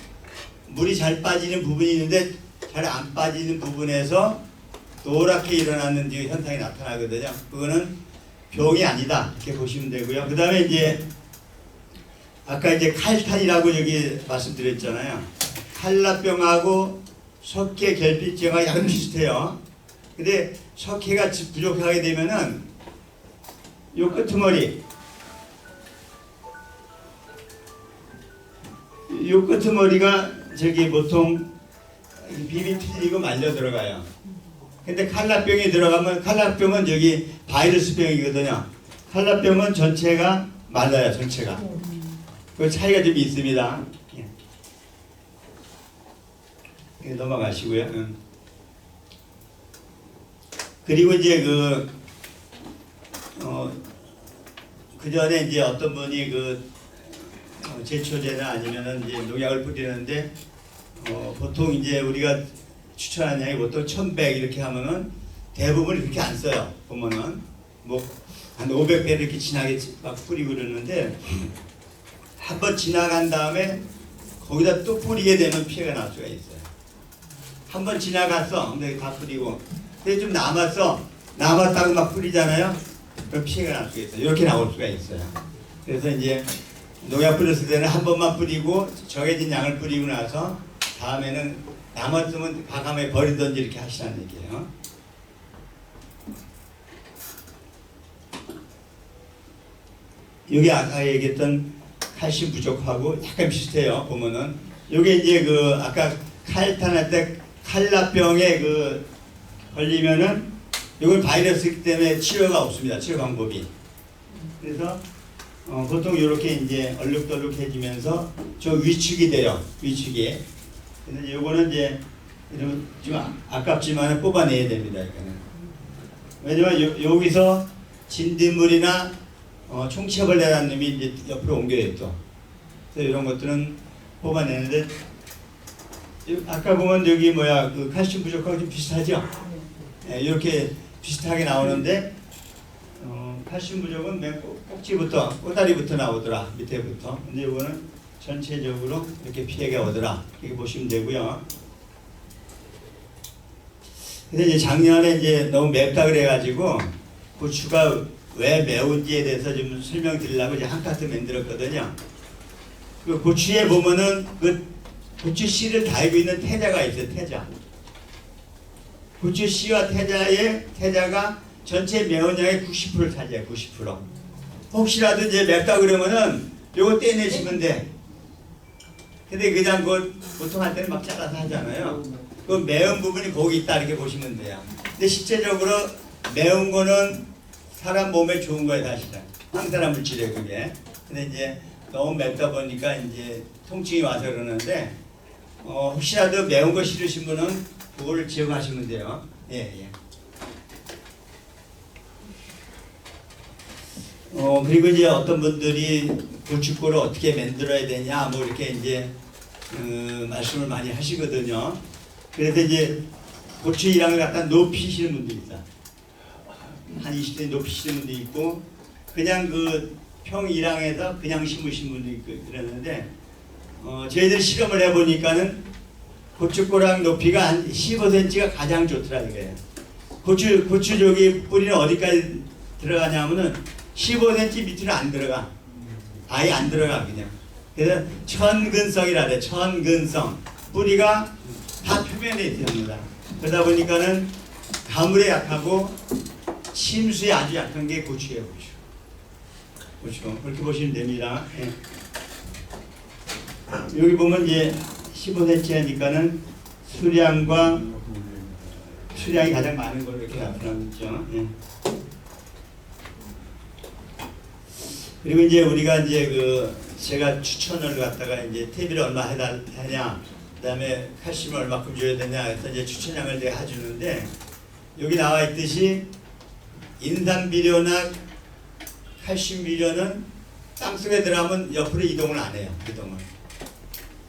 물이 잘 빠지는 부분이 있는데 잘 안 빠지는 부분에서 노랗게 일어나는 현상이 나타나거든요. 그거는 병이 아니다 이렇게 보시면 되고요. 그 다음에 이제 아까 이제 칼탄이라고 여기 말씀드렸잖아요. 칼라병하고 석계 결핍증하고 약간 비슷해요. 근데 석회가 부족하게 되면은 요 끄트머리가 저기 보통 비비 틀리고 말려 들어가요. 근데 칼라병이 들어가면 칼라병은 저기 바이러스병이거든요. 칼라병은 전체가 말라요. 전체가. 그 차이가 좀 있습니다. 예. 넘어가시고요. 그리고 이제 그 전에 이제 어떤 분이 제초제나 아니면은 이제 농약을 뿌리는데 보통 이제 우리가 추천하는 양이 보통 1100 이렇게 하면은 대부분 이렇게 안 써요. 보면은 뭐 한 500배 이렇게 진하게 막 뿌리고 그러는데 한번 지나간 다음에 거기다 또 뿌리게 되면 피해가 날 수가 있어요. 한번 지나갔어. 근데 다 뿌리고 근데 좀 남았다고 막 뿌리잖아요. 그럼 피해가 날 수가 있어요. 이렇게 나올 수가 있어요. 그래서 이제 농약 뿌렸을 때는 한 번만 뿌리고 정해진 양을 뿌리고 나서 다음에는 남았으면 과감하게 버리든지 이렇게 하시라는 얘기예요. 여기 아까 얘기했던 칼슘 부족하고 약간 비슷해요. 보면은 요게 이제 아까 칼탄할 때 칼라병에 걸리면은 이건 바이러스이기 때문에 치료가 없습니다. 치료 방법이. 그래서 보통 이렇게 이제 얼룩덜룩해지면서 저 위축이 돼요. 위축이. 그래서 요거는 이제 좀 아깝지만 뽑아내야 됩니다. 이거는. 왜냐면 여기서 진딧물이나 총체벌레라는 놈이 이제 옆으로 옮겨요 또. 그래서 이런 것들은 뽑아내는데 아까 보면 여기 칼슘 부족하고 좀 비슷하죠? 네, 이렇게 비슷하게 나오는데 칼슘 부족은 맨 꼭지부터 꼬다리부터 나오더라. 밑에부터. 근데 이거는 전체적으로 이렇게 피해가 오더라. 이렇게 보시면 되고요. 근데 이제 작년에 이제 너무 맵다 그래가지고 고추가 왜 매운지에 대해서 좀 설명드리려고 이제 한 카트 만들었거든요. 그 고추에 보면은 고추 씨를 달고 있는 태자가 있어요. 태자. 고추 씨와 태자가 전체 매운 양의 90%를 차지해요. 90%. 혹시라도 이제 맵다 그러면은 요거 떼내시면 돼. 근데 그냥 보통 할 때는 막 잘라서 하잖아요. 그 매운 부분이 거기 있다 이렇게 보시면 돼요. 근데 실제적으로 매운 거는 사람 몸에 좋은 거예요, 사실은. 항산화 물질이에요, 그게. 근데 이제 너무 맵다 보니까 이제 통증이 와서 그러는데, 혹시라도 매운 거 싫으신 분은 그거를 지역하시면 돼요. 예. 그리고 이제 어떤 분들이 고춧가루를 어떻게 만들어야 되냐, 뭐 이렇게 이제, 말씀을 많이 하시거든요. 그래서 이제 고추 이랑을 갖다 높이시는 분들이 있어요. 한 20cm 높이시는 분도 있고 그냥 평일항에서 그냥 심으신 분도 있고 그랬는데 저희들 실험을 해보니까는 고춧가루 높이가 한 15cm가 가장 좋더라 이거예요. 고추 저기 뿌리는 어디까지 들어가냐면은 15cm 밑으로 안 들어가. 아예 안 들어가 그냥. 그래서 천근성이라 그래. 천근성. 뿌리가 다 표면에 있습니다. 그러다 보니까는 가물에 약하고 침수에 아주 약한 게 고추예요. 고추. 그렇게 보시면 됩니다. 예. 여기 보면 이제 15cm니까는 수량이 가장 많은 걸로 이렇게 나타나고 있죠. 예. 그리고 이제 우리가 이제 제가 추천을 갖다가 이제 TV를 얼마 하냐, 그다음에 칼슘을 얼마큼 줘야 되냐 해서 이제 추천량을 내가 해주는데 여기 나와 있듯이 인산 비료나 칼슘 비료는 땅속에 들어가면 옆으로 이동을 안 해요.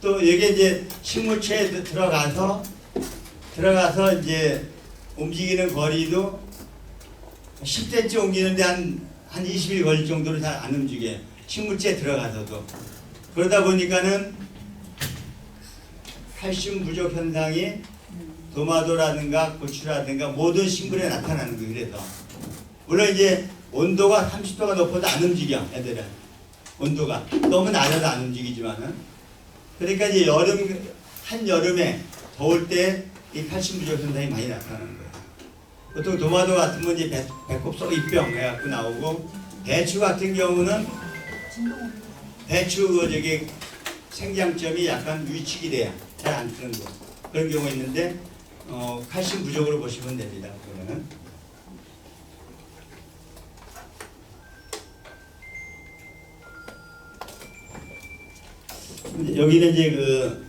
또 이게 이제 식물체에 들어가서 이제 움직이는 거리도 10cm 옮기는데 한 20일 걸릴 정도로 잘 안 움직여요. 식물체에 들어가서도. 그러다 보니까는 칼슘 부족 현상이 도마도라든가 고추라든가 모든 식물에 나타나는 거예요. 그래서 물론 이제 온도가 30도가 높아도 안 움직여 애들은. 온도가 너무 낮아도 안 움직이지만은. 그러니까 이제 한여름에 더울 때 이 칼슘 부족 현상이 많이 나타나는 거예요. 보통 도마도 같으면 이제 배꼽 쏙입병 해갖고 나오고, 배추 같은 경우는 배추 저기 생장점이 약간 위축이 돼야 잘 안 뜨는 거, 그런 경우가 있는데 칼슘 부족으로 보시면 됩니다. 그거는. 여기는 이제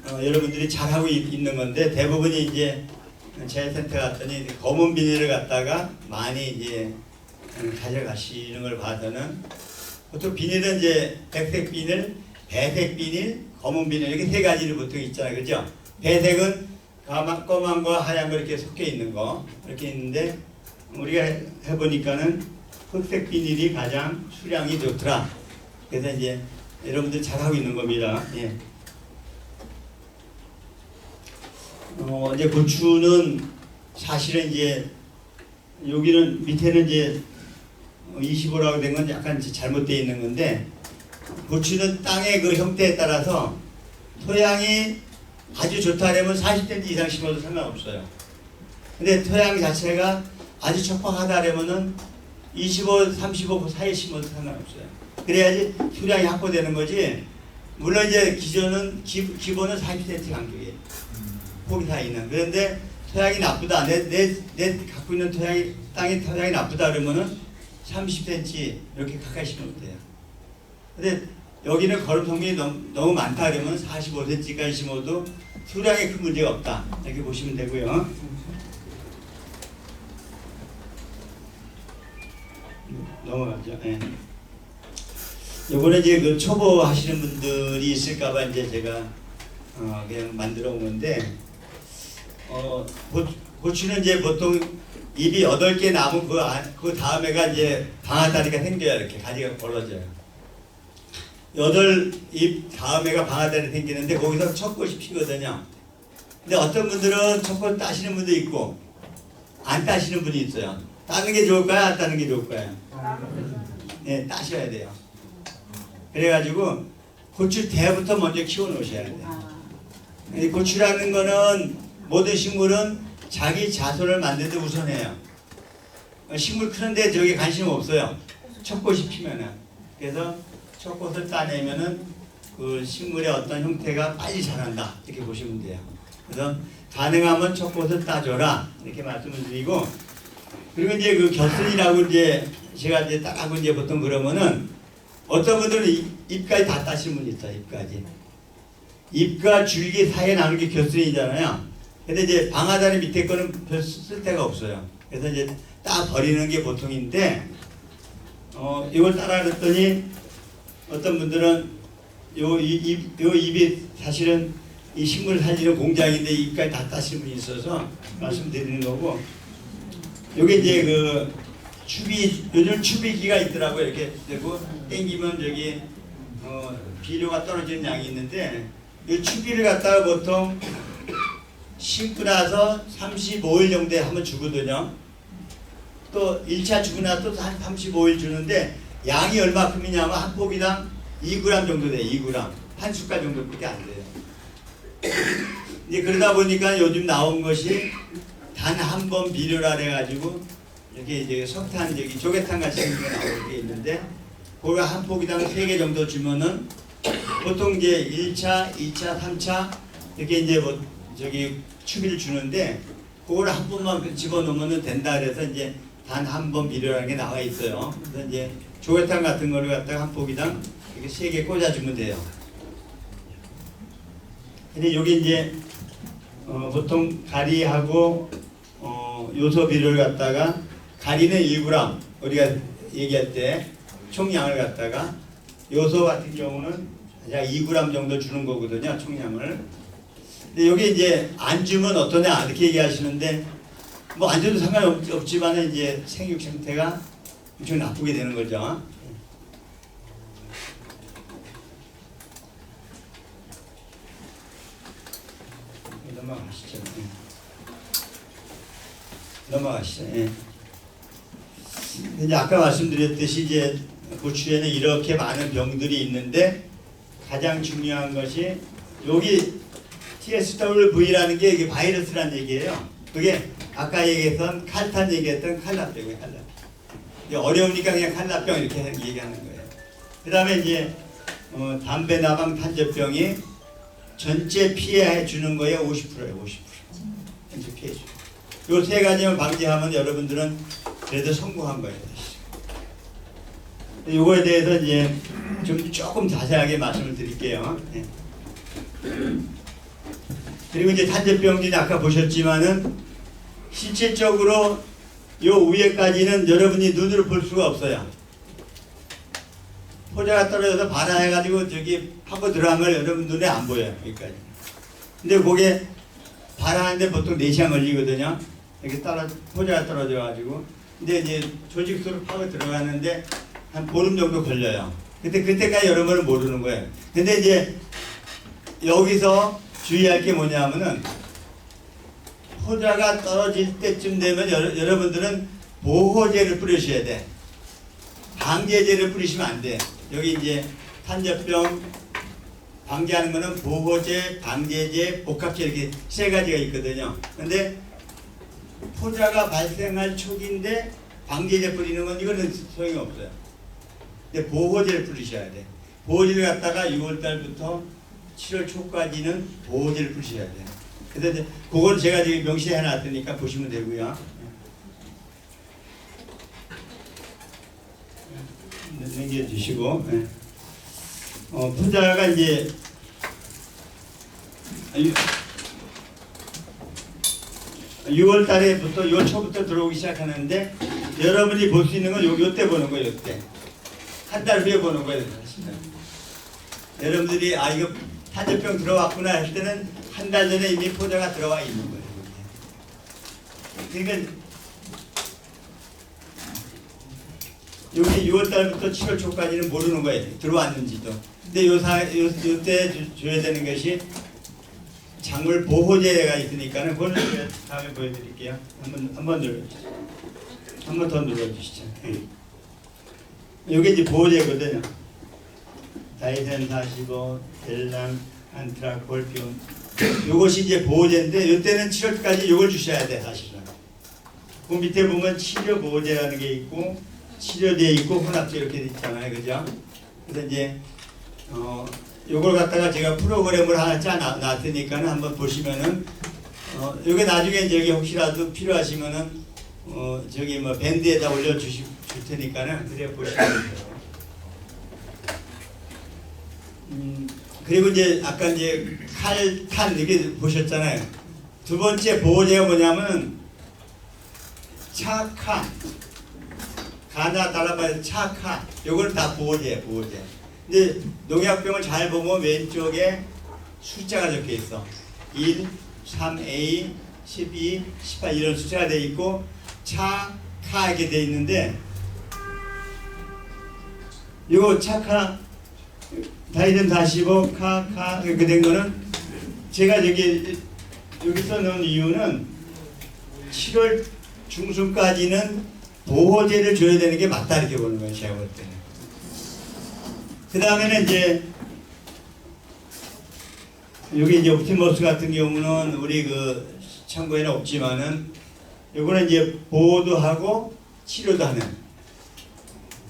여러분들이 잘 하고 있는 건데, 대부분이 이제 재센터 갔더니 검은 비닐을 갖다가 많이 이제 가져가시는 걸 봐서는, 보통 비닐은 이제 백색 비닐, 배색 비닐, 검은 비닐 이렇게 세 가지를 보통 있잖아요, 그죠? 배색은 검은 거 하얀 거 이렇게 섞여 있는 거 이렇게 있는데, 우리가 해보니까는 흑색 비닐이 가장 수량이 좋더라. 그래서 이제 여러분들 잘 하고 있는 겁니다. 예. 이제 고추는 사실은 이제 여기는 밑에는 이제 25라고 된 건 약간 잘못되어 있는 건데, 고추는 땅의 그 형태에 따라서 토양이 아주 좋다면 40cm 이상 심어도 상관없어요. 근데 토양 자체가 아주 척박하다면은 25, 35 사이에 심어도 상관없어요. 그래야지 수량이 확보되는 거지. 물론 이제 기본은 40cm 간격이에요. 폭이 사이는. 그런데 토양이 나쁘다. 내 갖고 있는 땅의 토양이 나쁘다 그러면은 30cm 이렇게 가까이 심으면 돼요. 근데 여기는 거름 성분이 너무 많다 그러면 45cm까지 심어도 수량에 큰 문제가 없다. 이렇게 보시면 되고요. 넘어가죠. 네. 요거는 이제 그 초보 하시는 분들이 있을까봐 이제 제가 그냥 만들어 온 건데, 고추는 이제 보통 잎이 8개 남은 그 다음에가 이제 방아다리가 생겨요. 이렇게 가지가 벌어져요. 8잎 다음에가 방아다리 생기는데 거기서 첫 꽃이 피거든요. 근데 어떤 분들은 첫 꽃 따시는 분도 있고 안 따시는 분이 있어요. 따는 게 좋을까요? 안 따는 게 좋을까요? 네, 따셔야 돼요. 그래가지고 고추 대부터 먼저 키워 놓으셔야 돼요. 고추라는 거는 모든 식물은 자기 자손을 만드는데 우선해요. 식물 크는데 저게 관심 없어요. 첫 꽃이 피면은. 그래서 첫 꽃을 따내면은 그 식물의 어떤 형태가 빨리 자란다. 이렇게 보시면 돼요. 그래서 가능하면 첫 꽃을 따줘라. 이렇게 말씀을 드리고, 그리고 이제 그 겨순이라고 이제 제가 이제 딱 하고 이제 보통 그러면은 어떤 분들은 잎까지 다 따시는 분이 있어요. 잎까지. 잎과 줄기 사이에 나오는 게 겨순이잖아요. 근데 이제 방아다리 밑에 거는 별 쓸 데가 없어요. 그래서 이제 따 버리는 게 보통인데, 이걸 따라 그랬더니 어떤 분들은 요 잎이 사실은 이 식물을 살리는 공장인데 잎까지 다 따시는 분이 있어서 말씀드리는 거고, 요게 이제 그 요즘 추비기가 있더라고요. 이렇게 되고 땡기면 저기 비료가 떨어지는 양이 있는데, 이 추비를 갖다가 보통 심고 나서 35일 정도에 한번 주거든요. 또 1차 주고 나서 또 한 35일 주는데, 양이 얼마큼이냐면 한 포기당 2g 정도 돼요. 2g. 한 숟갈 정도밖에 안 돼요. 이제 그러다 보니까 요즘 나온 것이 단 한 번 비료라 해가지고 이렇게 이제 석탄 저기 조개탕 같이 생긴 거 나올 게 있는데, 그거 한 포기당 3개 정도 주면은 보통 이제 1차, 2차, 3차 이렇게 이제 뭐 저기 추비를 주는데, 그걸 한 번만 집어넣으면 된다 그래서 이제 단 한 번 비료라는 게 나와 있어요. 그래서 이제 조개탕 같은 거를 갖다가 한 포기당 이렇게 3개 꽂아주면 돼요. 근데 여기 이제 보통 가리하고 요소 비료를 갖다가, 가리는 1g 우리가 얘기할 때 총량을 갖다가, 요소 같은 경우는 약 2g 정도 주는 거거든요, 총량을. 근데 여기 이제 안 주면 어떠냐 이렇게 얘기하시는데, 뭐 안 줘도 상관없지만 이제 생육 상태가 엄청 나쁘게 되는 거죠. 넘어가시죠. 넘어가시죠. 예. 이제 아까 말씀드렸듯이 이제 고추에는 이렇게 많은 병들이 있는데, 가장 중요한 것이 여기 TSWV라는 게 이게 바이러스란 얘기예요. 그게 아까 얘기했던 칼탄 얘기했던 칼라병이에요. 칼라병. 이제 어려우니까 그냥 칼라병 이렇게 얘기하는 거예요. 그 다음에 이제 담배 나방 탄저병이 전체 피해 주는 거에 50%예요. 50%. 전체 피해 주. 요 세 가지만 방지하면 여러분들은 그래도 성공한 거예요. 요거에 대해서 이제 좀 조금 자세하게 말씀을 드릴게요. 네. 그리고 이제 탄저병들이 아까 보셨지만은 실질적으로 요 위에까지는 여러분이 눈으로 볼 수가 없어요. 포자가 떨어져서 발화해가지고 저기 파고 들어가면 여러분 눈에 안 보여요. 여기까지. 근데 그게 발화하는데 보통 4시간 걸리거든요. 이렇게 포자가 떨어져가지고. 근데 이제 조직 속으로 파고 들어가는데 한 보름 정도 걸려요. 그때까지 여러분은 모르는 거예요. 근데 이제 여기서 주의할 게 뭐냐면은 포자가 떨어질 때쯤 되면 여러분들은 보호제를 뿌리셔야 돼. 방제제를 뿌리시면 안 돼. 여기 이제 탄저병 방지하는 거는 보호제, 방제제, 복합제 이렇게 세 가지가 있거든요. 근데 포자가 발생할 초기인데 방제제 뿌리는 건 이거는 소용이 없어요. 근데 보호제를 뿌리셔야 돼. 보호제를 갖다가 6월달부터 7월 초까지는 보호제를 뿌리셔야 돼요. 그래서 이제 그건 제가 지금 명시해 놨으니까 보시면 되고요. 넘겨주시고, 포자가 이제 6월 달에부터 6월 초부터 들어오기 시작하는데 여러분이 볼 수 있는 건 요때 보는 거예요. 요때 한 달 후에 보는 거예요. 여러분들이 이거 탄저병 들어왔구나 할 때는 한 달 전에 이미 포자가 들어와 있는 거예요. 그러니까 여기 6월 달부터 7월 초까지는 모르는 거예요. 들어왔는지도. 근데 요때 줘야 되는 것이 작물 보호제가 있으니까는 그거는 제가 다음에 보여드릴게요. 한번 눌러주시죠. 한 번 더 눌러주시죠. 이게 이제 보호제거든요. 다이센 45, 델랑, 안트라콜피온. 요것이 이제 보호제인데 요때는 7월까지 요걸 주셔야 돼 사실은. 그 밑에 보면 치료 보호제라는 게 있고 치료제 있고 혼합제 이렇게 있잖아요, 그죠? 그래서 이제 요걸 갖다가 제가 프로그램을 하나 짜 놨으니까는 한번 보시면은 요게 나중에 이제 혹시라도 필요하시면은 저기 뭐 밴드에다 올려 줄 테니까는 그래 보시면 돼요. 그리고 이제 아까 이제 칼탄 이렇게 보셨잖아요. 두 번째 보호제가 뭐냐면 차카, 가나 달라바의 차카, 요거는 다 보호제예요, 보호제. 근데 농약병을 잘 보면 왼쪽에 숫자가 적혀 있어. 1, 3A, 12, 18 이런 숫자가 돼 있고 차카 이렇게 돼 있는데 요거 차카 다이든 45 카카 이렇게 된 거는 제가 여기 써놓은 이유는 7월 중순까지는 보호제를 줘야 되는 게 맞다 이렇게 보는 거예요. 제가 볼 때는. 그 다음에는 이제 여기 이제 옵티머스 같은 경우는 우리 그 창고에는 없지만은 요거는 이제 보호도 하고 치료도 하는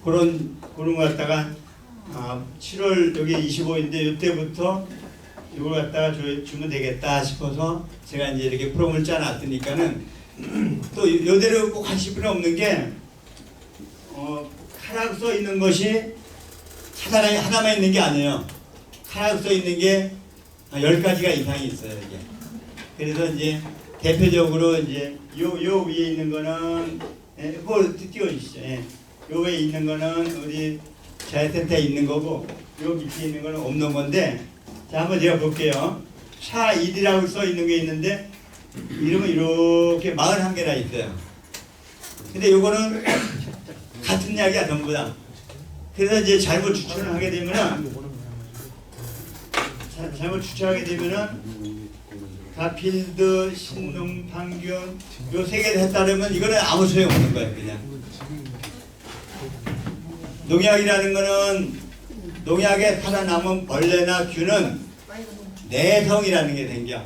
그런 거 갖다가 7월 여기 25인데 이때부터 이걸 갖다가 주면 되겠다 싶어서 제가 이제 이렇게 프로그램을 짜놨으니까는 또 요대로 꼭 하실 필요 없는 게 카락 써 있는 것이 하나만 있는 게 아니에요. 카락 써 있는 게 10가지가 이상이 있어요. 이게. 그래서 이제 대표적으로 이제 요 위에 있는 거는 그거 띄워주시죠. 요 위에 있는 거는 우리 자연센터에 있는 거고 요 밑에 있는 거는 없는 건데 자 한번 제가 볼게요. 차 1이라고 써 있는 게 있는데 이름은 이렇게 41개나 있어요. 근데 요거는 같은 약이야 전부 다. 그래서 이제 잘못 추천을 하게 되면은 가필드, 신농, 방균 요 3개를 했다면 이거는 아무 소용 없는 거예요. 그냥 농약이라는 거는 농약에 살아남은 벌레나 균은 내성이라는 게 생겨.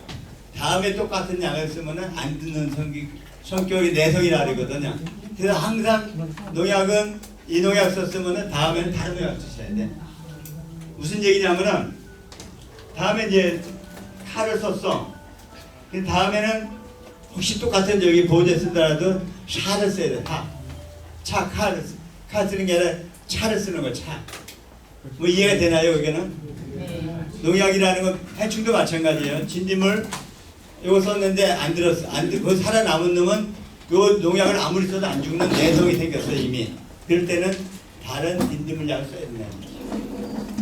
다음에 똑같은 약을 쓰면은 안 듣는 성격이 내성이라 그러거든요. 그래서 항상 농약은 이 농약 썼으면은 다음에는 다른 농약 쓰셔야 돼. 무슨 얘기냐면은 다음에 이제 칼을 썼어. 그 다음에는 혹시 똑같은 여기 보호제 쓰더라도 샤를 써야 돼. 칼 쓰는 게 아니라 차를 쓰는 거 차. 뭐 이해가 되나요, 여기는? 농약이라는 건 해충도 마찬가지예요. 진딧물 이거 썼는데 안 들었어. 그 살아남은 놈은 요 농약을 아무리 써도 안 죽는 내성이 생겼어 이미. 그럴 때는 다른 진딧물 약을 써야 된다.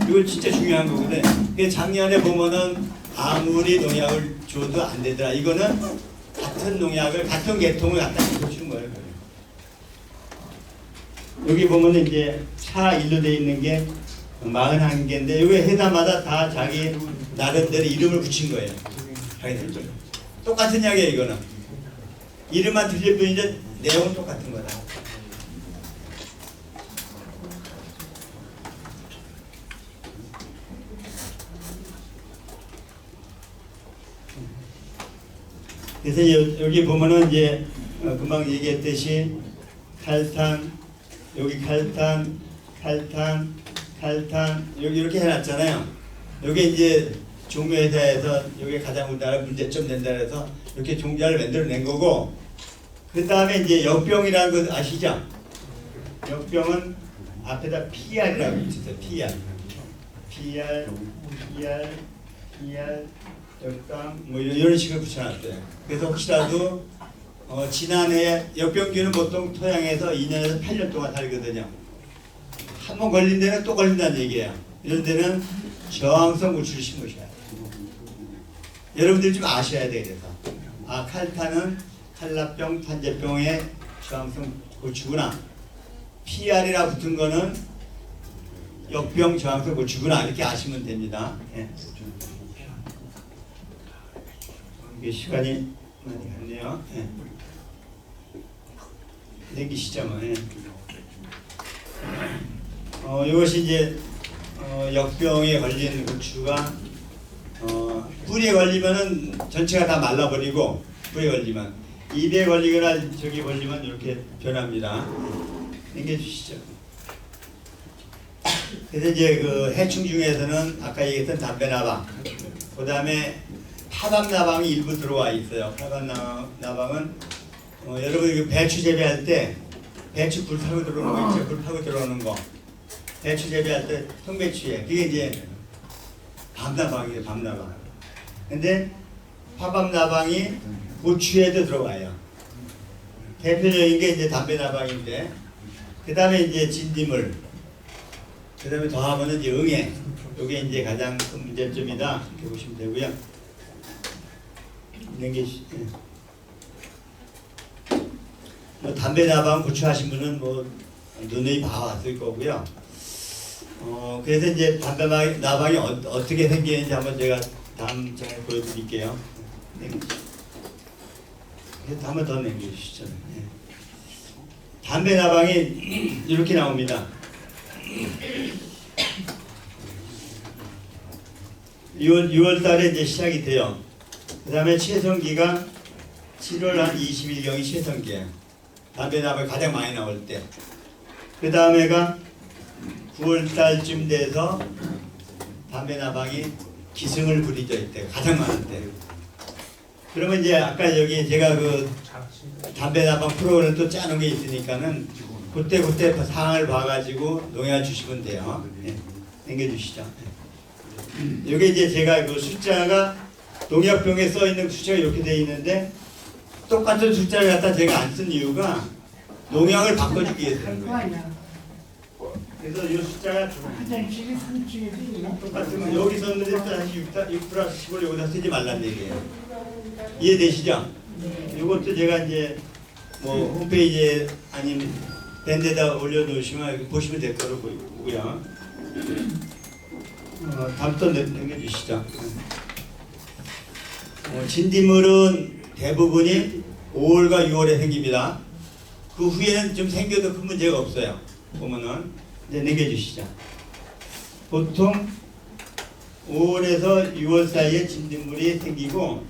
이거 진짜 중요한 거거든. 그 작년에 보면은 아무리 농약을 줘도 안 되더라. 이거는 같은 농약을 같은 계통을 갖다 주는 거예요. 여기 보면은 이제 차 일로 돼 있는 게 41개인데 여기 회사마다 다 자기 나름대로 이름을 붙인 거예요. 똑같은 약이에요. 이거는 이름만 틀릴 뿐이지 내용은 똑같은 거다. 그래서 여기 보면은 이제 금방 얘기했듯이 칼탄, 여기 칼탄, 여기 이렇게 해놨잖아요. 여기 이제 종묘회사에서 여기 가장 우리나라 문제점 된다 해서 이렇게 종자를 만들어낸 거고, 그 다음에 이제 역병이라는 거 아시죠? 역병은 앞에다 PR이라고 있어요. PR, 역병 뭐 이런 식으로 붙여놨어요. 그래서 혹시라도 지난해 역병균은 보통 토양에서 2년에서 8년 동안 살거든요. 한 번 걸린 데는 또 걸린다는 얘기예요. 이런 데는 저항성 고추를 심으셔야 돼요. 여러분들이 좀 아셔야 돼요. 그래서 칼탄은 칼라병, 탄저병의 저항성 고추구나. PR이라 붙은 거는 역병 저항성 고추구나. 이렇게 아시면 됩니다. 예. 이게 시간이 많이 갔네요. 예. 내기시죠, 뭐. 예. 이것이 이제 역병에 걸린 고추가 뿌리에 걸리면은 전체가 다 말라버리고, 뿌리에 걸리면 입에 걸리거나 저기 걸리면 이렇게 변합니다. 당겨주시죠. 그래서 이제 그 해충 중에서는 아까 얘기했던 담배나방, 그 다음에 파밤나방이 일부 들어와 있어요. 파밤나방은 여러분 이거 배추 재배할 때 배추 불 타고 들어오는 거 있죠. 불 타고 들어오는 거. 배추 재배할 때 통배추에 그게 이제 밤나방이에요. 밤나방. 근데 파밤나방이 고추에도 들어가요. 대표적인 게 이제 담배나방인데, 그 다음에 이제 진딧물, 그 다음에 더하면은 이제 응애. 이게 이제 가장 큰 문제점이다. 이렇게 보시면 되고요. 뭐 담배나방 고추하신 분은 뭐 눈이 봐왔을 거고요. 그래서 이제 담배나방이 어떻게 생기는지 한번 제가 다음 장에 보여드릴게요. 한 번 더 남겨주시죠. 네. 담배나방이 이렇게 나옵니다. 6월 달에 이제 시작이 돼요. 그 다음에 최성기가 7월 한 20일경이 최성기예요. 담배나방이 가장 많이 나올 때. 그 다음에가 9월 달쯤 돼서 담배나방이 기승을 부리죠. 이때 가장 많을 때. 그러면 이제 아까 여기 제가 그 담배나방 프로그램 또 짜는 게 있으니까는 그때 상황을 봐가지고 농약 주시면 돼요. 네. 당겨주시죠. 여기 이제 제가 그 숫자가 농약병에 써 있는 숫자가 이렇게 돼 있는데, 똑같은 숫자를 갖다 제가 안 쓴 이유가 농약을 바꿔주기 위해서인 거예요. 그래서 이 숫자가 화장실이 3층에도 있나? 똑같은 거 여기 썼는데 다시 6 플러스 10을 여기다 쓰지 말란 얘기예요. 이해되시죠? 이것도 제가 이제 뭐 홈페이지에 아니면 밴드에다 올려놓으시면 보시면 될 거로 보이고요. 다음 또 넘겨주시죠. 진딧물은 대부분이 5월과 6월에 생깁니다. 그 후에는 좀 생겨도 큰 문제가 없어요. 보면은 이제 넘겨주시죠. 보통 5월에서 6월 사이에 진딧물이 생기고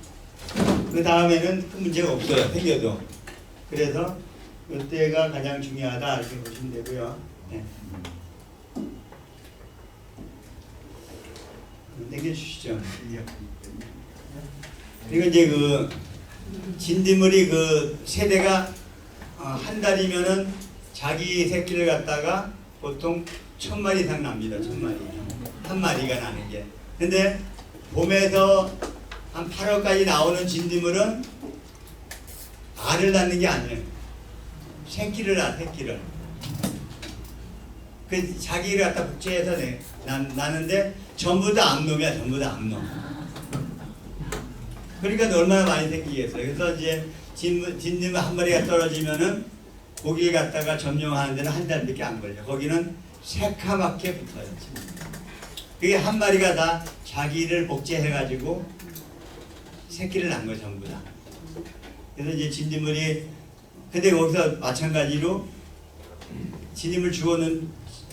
그 다음에는 큰 문제가 없어요. 생겨도. 그래서 이때가 가장 중요하다 이렇게 보시면 되고요. 네. 당겨주시죠. 그리고 이제 그 진딧물이 그 세대가 한 달이면은 자기 새끼를 갖다가 보통 1000마리 이상 납니다. 1000마리. 한 마리가 나는 게. 근데 봄에서 한 8월까지 나오는 진딧물은 알을 낳는 게 아니에요. 새끼를 낳아, 새끼를. 그 자기를 갖다 복제해서 나는데 전부 다 암놈이야, 전부 다 암놈. 그러니까 얼마나 많이 생기겠어요. 그래서 이제 진딧물 한 마리가 떨어지면은 고기를 갖다가 점령하는 데는 한 달밖에 안 걸려. 거기는 새카맣게 붙어요. 그게 한 마리가 다 자기를 복제해가지고 새끼를 낳은 거예요, 전부 다. 그래서 이제 진딧물이, 근데 거기서 마찬가지로 진딧물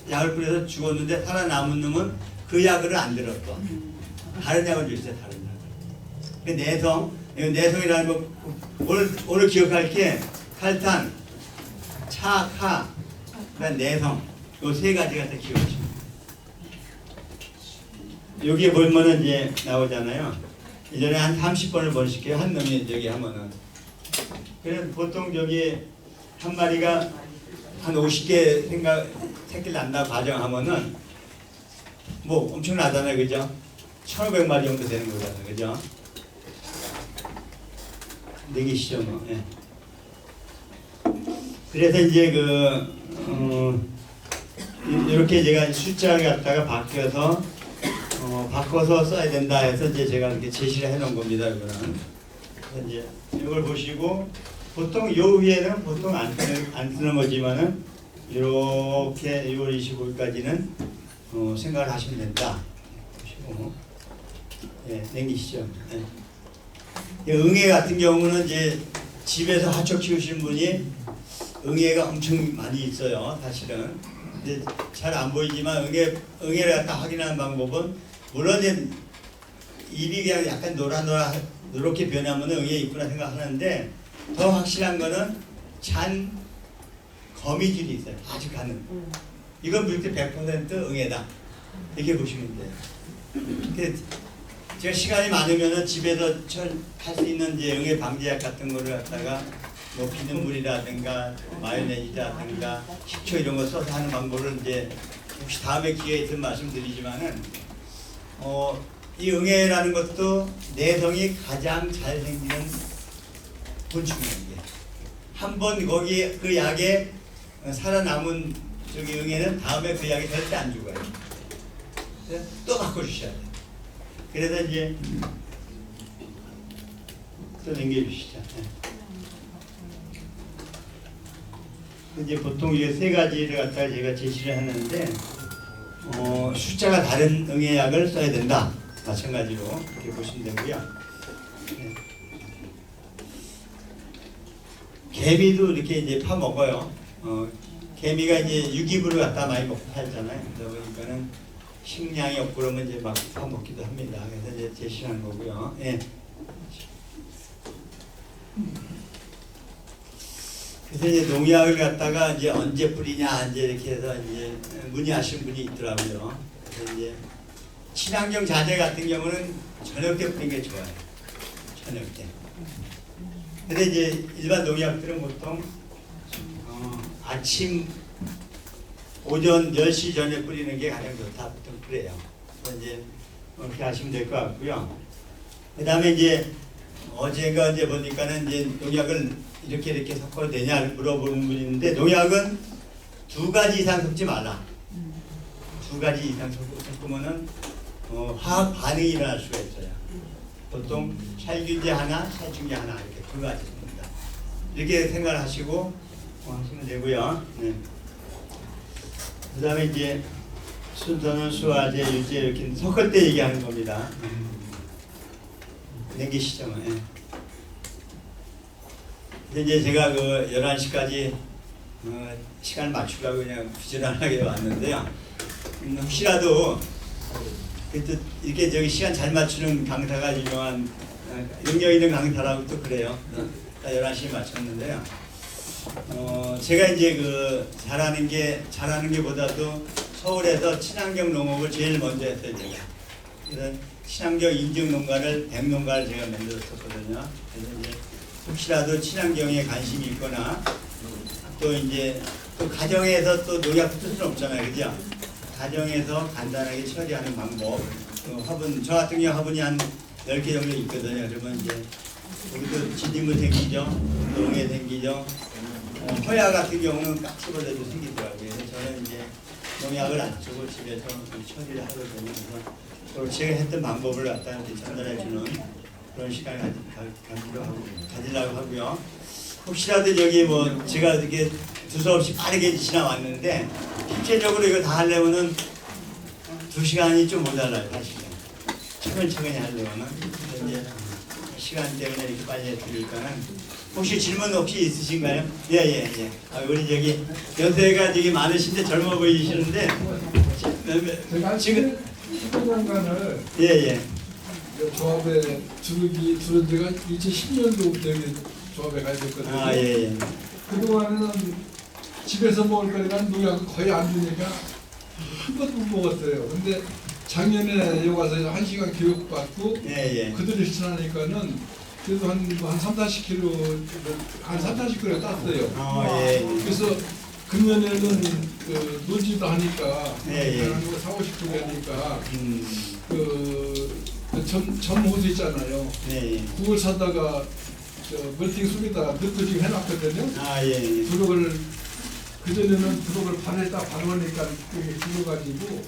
약을 뿌려서 죽었는데 살아남은 놈은 그 약을 안 들었어. 다른 약을 줬어요, 다른 약을. 그 내성이라는 거, 오늘 기억할 게 칼탄, 차, 카, 그다음 내성, 요 세 가지 갖다 기억하시면 돼요. 여기에 보면은 이제 나오잖아요. 이전에 한 30번을 번씩해요. 한 놈이 여기 하면은. 그래서 보통 저기 한 마리가 한 50개 새끼를 낳는다고 가정하면은 뭐 엄청나잖아요. 그죠? 1500마리 정도 되는 거잖아요. 그죠? 내기시죠 뭐. 예. 그래서 이제 이렇게 제가 숫자를 갖다가 바꿔서 써야 된다 해서 이제 제가 이렇게 제시를 해 놓은 겁니다. 이거는. 그래서 이제 이걸 보시고 보통 요 위에는 보통 안 쓰는 거지만은 이렇게 6월 25일까지는 생각을 하시면 된다. 보시고 예, 남기시죠. 예. 응애 같은 경우는 이제 집에서 하초 키우시는 분이 응애가 엄청 많이 있어요. 사실은. 근데 잘 안 보이지만 응애를 갖다 확인하는 방법은 물론 이제 입이 그냥 약간 노랗게 변하면 응애 있구나 생각하는데 더 확실한 거는 잔 거미줄이 있어요. 아주 가는. 이건 이렇게 100% 응애다. 이렇게 보시면 돼요. 제가 시간이 많으면은 집에서 할 수 있는 이제 응애 방지약 같은 거를 갖다가 뭐 비눗물이라든가 마요네즈라든가 식초 이런 거 써서 하는 방법을 이제 혹시 다음에 기회 있으면 말씀드리지만은 이 응애라는 것도 내성이 가장 잘 생기는 곤충이에요. 한번 거기 그 약에 살아남은 저기 응애는 다음에 그 약이 절대 안 죽어요. 또 바꿔주셔야 돼요. 그래서 이제 또 남겨주시죠. 이제 보통 이게 세 가지를 갖다가 제가 제시를 하는데 숫자가 다른 응애약을 써야 된다. 마찬가지로 이렇게 보시면 되고요. 네. 개미도 이렇게 이제 파 먹어요. 개미가 이제 유기물을 갖다 많이 먹고 살잖아요. 그러다 보니까는 식량이 없고 그러면 이제 막 파 먹기도 합니다. 그래서 이제 제시한 거고요. 예. 그래서 이제 농약을 갖다가 이제 언제 뿌리냐 이제 이렇게 해서 이제 문의하신 분이 있더라고요. 그래서 이제 친환경 자재 같은 경우는 저녁 때 뿌리는 게 좋아요. 저녁 때. 근데 이제 일반 농약들은 보통 아침 오전 10시 전에 뿌리는 게 가장 좋다. 보통 그래요. 그래서 이제 그렇게 하시면 될 것 같고요. 그 다음에 이제 어제가 이제 보니까는 이제 농약을 이렇게 섞어도 되냐 물어보는 분이 있는데 농약은 2가지 이상 섞지 말라. 2가지 이상 섞으면은 화학 반응이 일어날 수가 있어요. 보통 살균제 하나, 살충제 하나 이렇게 2가지 씁니다. 이렇게 생각을 하시고 하시면 되고요. 네. 그 다음에 이제 순서는 수화제, 유제 이렇게 섞을 때 얘기하는 겁니다. 남기시죠. 예. 이제 제가 그 11시까지 시간을 맞추려고 그냥 부지런하게 왔는데요. 혹시라도 이렇게 저기 시간 잘 맞추는 강사가 유명한 능력 있는 강사라고 또 그래요. 다 11시에 맞췄는데요. 제가 이제 그 잘하는 게 보다도 서울에서 친환경 농업을 제일 먼저 했어요, 제가. 그래서 친환경 인증 농가를 100농가를 제가 만들었었거든요. 그래서 이제 혹시라도 친환경에 관심이 있거나 또 이제 또 가정에서 또 농약 붙을 수는 없잖아요, 그죠? 가정에서 간단하게 처리하는 방법. 화분, 저 같은 경우 화분이 한 10개 정도 있거든요. 그러면 이제 여기도 진딧물 생기죠, 농에 생기죠. 허야 같은 경우는 깍지벌레도 생기더라고요. 그래서 저는 이제 농약을 안 쓰고 집에서 처리를 하거든요. 그래서 제가 했던 방법을 갖다 전달해 주는 그런 시간을 가지려고 하고요. 혹시라도 여기 뭐 제가 이렇게 두서없이 빠르게 지나왔는데 실제적으로 이거 다 하려면은 2시간이 좀 모자라요, 사실은. 차근차근히 하려면은. 이제 시간 때문에 이렇게 빨리 해드리니까는 혹시 질문 혹시 있으신가요? 예. 우리 저기 연세가 되게 많으신데 젊어 보이시는데 제가 지금 15년간을 예. 조합에 들은 지가 2010년도부터 여기 조합에 가야 됐거든요. 예. 그동안에는 집에서 먹을 거니까 농약을 거의 안 주니까 한 번도 못 먹었어요. 근데 작년에 여기 와서 1시간 교육받고 예. 그들을 실천하니까는 그래도 한 3-40kg, 한 3-40kg 땄어요. 예. 그래서 금년에는 그 노지도 하니까 예. 한 40-50kg 하니까 음. 전 호수 있잖아요. 예. 그걸 사다가 멀팅 속에다 넣고 지금 해놨거든요. 예. 부록을 그전에는 부록을 발에다 바르니까 그게 굳어가지고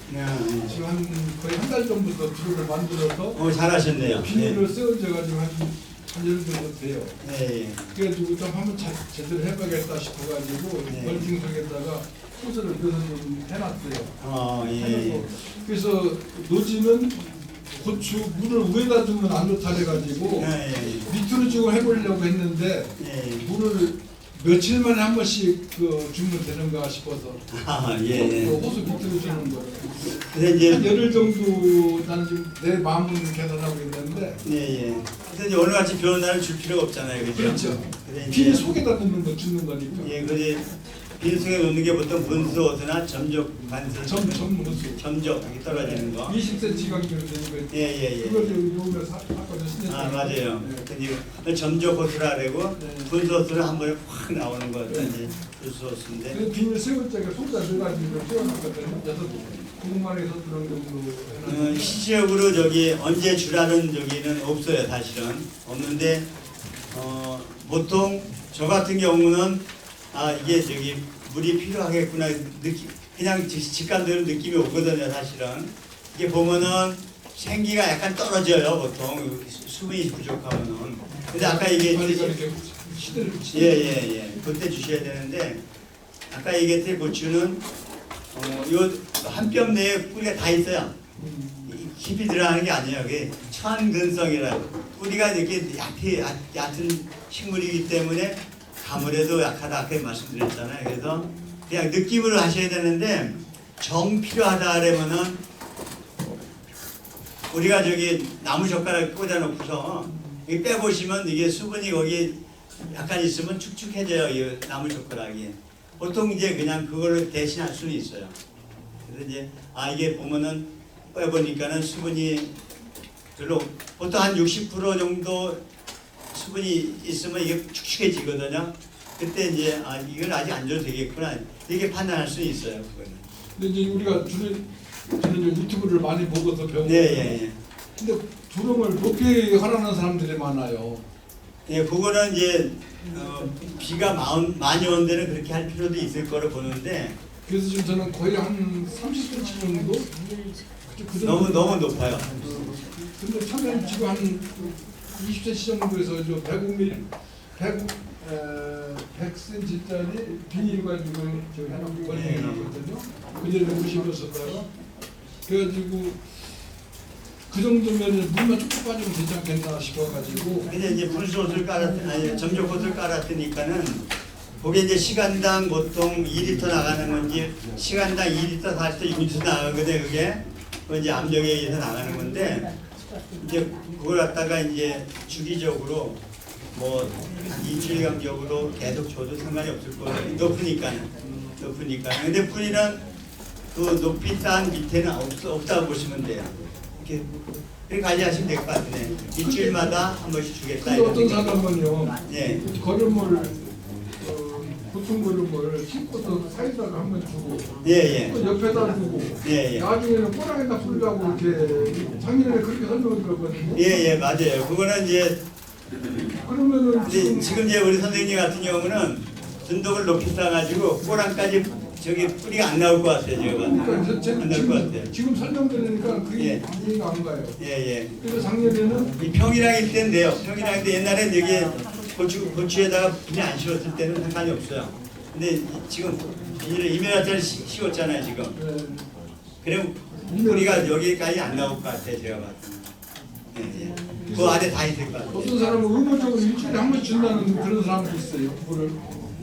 지금 거의 한 달 전부터 부록을 만들어서 잘하셨네요. 비닐을 씌워져가지고 한 열 정도 돼요. 예. 그래가지고 좀 한번 제대로 해봐야겠다 싶어가지고 네. 멀팅 속에다가 호스를 넣어서 좀 해놨어요. 예. 해놓고 그래서 노지는 고추 물을 위에다 주면 안 좋다 해가지고 예. 밑으로 지금 해보려고 했는데 예. 물을 며칠 만에 한 번씩 주면 되는가 싶어서 예. 호수 밑으로 주는 거. 그래서 이제 한 열흘 정도 나는 지금 내 마음은 계산하고 있는데 예. 그래서 이제 오늘같이 비 오는 날은 줄 필요가 없잖아요, 그죠? 그렇죠. 그래서 비닐 이제 속에다 넣는 거 주는 거니까. 예, 그지. 비닐속에 놓는 게 보통 분수호수나 점적 반수, 호수. 점적 이렇게 떨어지는 거. 20cm 간격으로 되는 거. 예. 그걸 요즘에 바꿔서 맞아요. 근데 점적 호수라 그러고 분수호수는 한 번에 확 나오는 거 이제 분수호수인데. 그 비닐 세 번째가 속에다 넣어가지고 씌워놨거든요. 그래서 공만에서 그런 정도 해놨는데. 실질적으로 저기 언제 주라는 저기는 없어요, 사실은. 없는데 보통 저 같은 경우는 이게 저기 물이 필요하겠구나 그냥 직감되는 느낌이 오거든요, 사실은. 이게 보면은 생기가 약간 떨어져요, 보통 수분이 부족하면은. 근데 아까 얘기했듯이 예. 그때 주셔야 되는데 아까 얘기했듯이 고추는 요 한 뼘 내에 뿌리가 다 있어요. 깊이 들어가는 게 아니에요. 그게 천근성이라고. 뿌리가 이렇게 얕은 식물이기 때문에 가물에도 약하다 아까 말씀드렸잖아요. 그래서 그냥 느낌으로 하셔야 되는데 정 필요하다 하려면은 우리가 저기 나무 젓가락 꽂아놓고서 이 빼보시면 이게 수분이 거기 약간 있으면 축축해져요. 이 나무 젓가락이. 보통 이제 그냥 그걸 대신할 수는 있어요. 그래서 이제 이게 보면은 빼보니까는 수분이 별로 보통 한 60% 정도 수분이 있으면 이게 축축해지거든요. 그때 이제 이건 아직 안 줘도 되겠구나 이렇게 판단할 수 있어요. 그거는. 근데 이제 우리가 저는 유튜브를 많이 보고서 배우고. 예. 근데 두렁을 높이 하라는 사람들이 많아요. 예, 그거는 이제 비가 많이 온 데는 그렇게 할 필요도 있을 거로 보는데 그래서 지금 저는 거의 한 30cm 정도? 그 정도. 너무 높아요. 근데 처음에 지금 한 20cm 정도에서 100cm짜리 비닐 가지고 해놓고 걸려놨거든요. 그전에 무심했었다가 그래가지고 그 정도면 물만 조금 빠지면 되지 않겠나 싶어가지고. 근데 이제 분수옷을 점적옷을 깔았으니까는 그게 이제 시간당 보통 2리터 나가는 건지 시간당 2리터 40도 6리터 나가거든요. 그게 이제 압력에 의해서 나가는 건데 이제 그걸 갖다가 이제 주기적으로 뭐 일주일 간격으로 계속 줘도 상관이 없을 거예요. 높으니까. 근데 뿌리는 그 높이 땅 밑에는 없다고 보시면 돼요. 이렇게 관리하시면 될 것 같으네. 일주일마다 한 번씩 주겠다. 근데 이런 어떤 생각. 사람은요, 예. 거름을 보통 거름을 심고서 사이다가 한 번 주고 예, 또 옆에다 두고 예, 예. 나중에는 꼬랑에다 풀라고 이렇게 작년에 그렇게 설명을 들었거든요. 예, 맞아요. 그거는 이제 그러면은 근데 지금 이제 우리 선생님 같은 경우는 전동을 높이 쌓아가지고 꼬랑까지 저기 뿌리가 안 나올 것 같아요. 제가 그러니까 봤을 때. 안 나올 것 같아요. 지금 설명드리니까 그게 예. 이해가 안 가요. 예. 그래서 작년에는 이 평일학일 때인데요. 평일학일 때 옛날엔 여기 고추에다가 비닐 안 씌웠을 때는 상관이 없어요. 근데 지금 비닐을 이메라짜리 씌웠잖아요. 지금. 그럼 뿌리가 여기까지 안 나올 것 같아요. 제가 봤을 때. 예. 그 안에 다 있을 것 같아요. 어떤 사람은 의무적으로 일주일에 한 번씩 준다는 그런 사람도 있어요. 물을.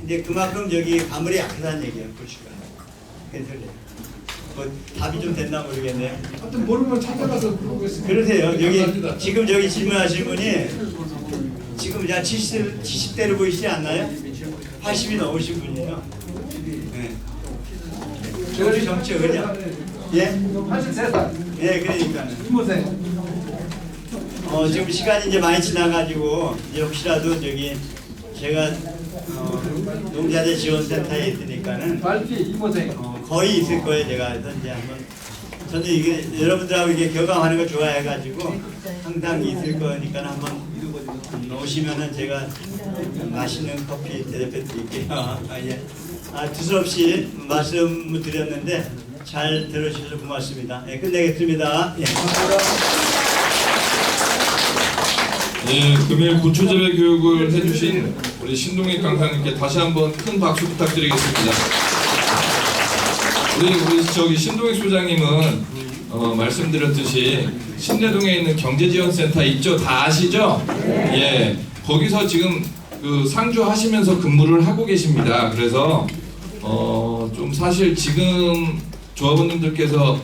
이제 그만큼 여기 가물이 약하다는 얘기예요. 고추가. 그래서 그래요. 뭐 답이 좀 됐나 모르겠네요. 하여튼 모르면 찾아가서 물어보겠습니다. 그러세요. 여기 감사합니다. 지금 저기 질문하신 분이 지금 이제 70대로 보이시지 않나요? 80이 넘으신 분이에요. 네. 저리 정치 그냥. 예? 83살 예, 그러니까는. 이모생. 지금 시간이 이제 많이 지나가지고 이제 혹시라도 저기 제가 농자재 지원센터에 있으니까는 말피 이모생. 거의 있을 거예요. 제가 그래서 이제 한번 저는 이게 여러분들하고 이게 교감하는 걸 좋아해가지고 항상 있을 거니까 한번 오시면은 제가 맛있는 커피 대접해 드릴게요. 예. 두서없이 말씀을 드렸는데 잘 들어주셔서 고맙습니다. 예, 끝내겠습니다. 예. 예, 금일 고추재배 교육을 해주신 우리 신동익 강사님께 다시 한번 큰 박수 부탁드리겠습니다. 우리 저기 신동익 소장님은 말씀드렸듯이 신내동에 있는 경제지원센터 있죠? 다 아시죠? 예, 거기서 지금 그 상주하시면서 근무를 하고 계십니다. 그래서 좀 사실 지금 조합원님들께서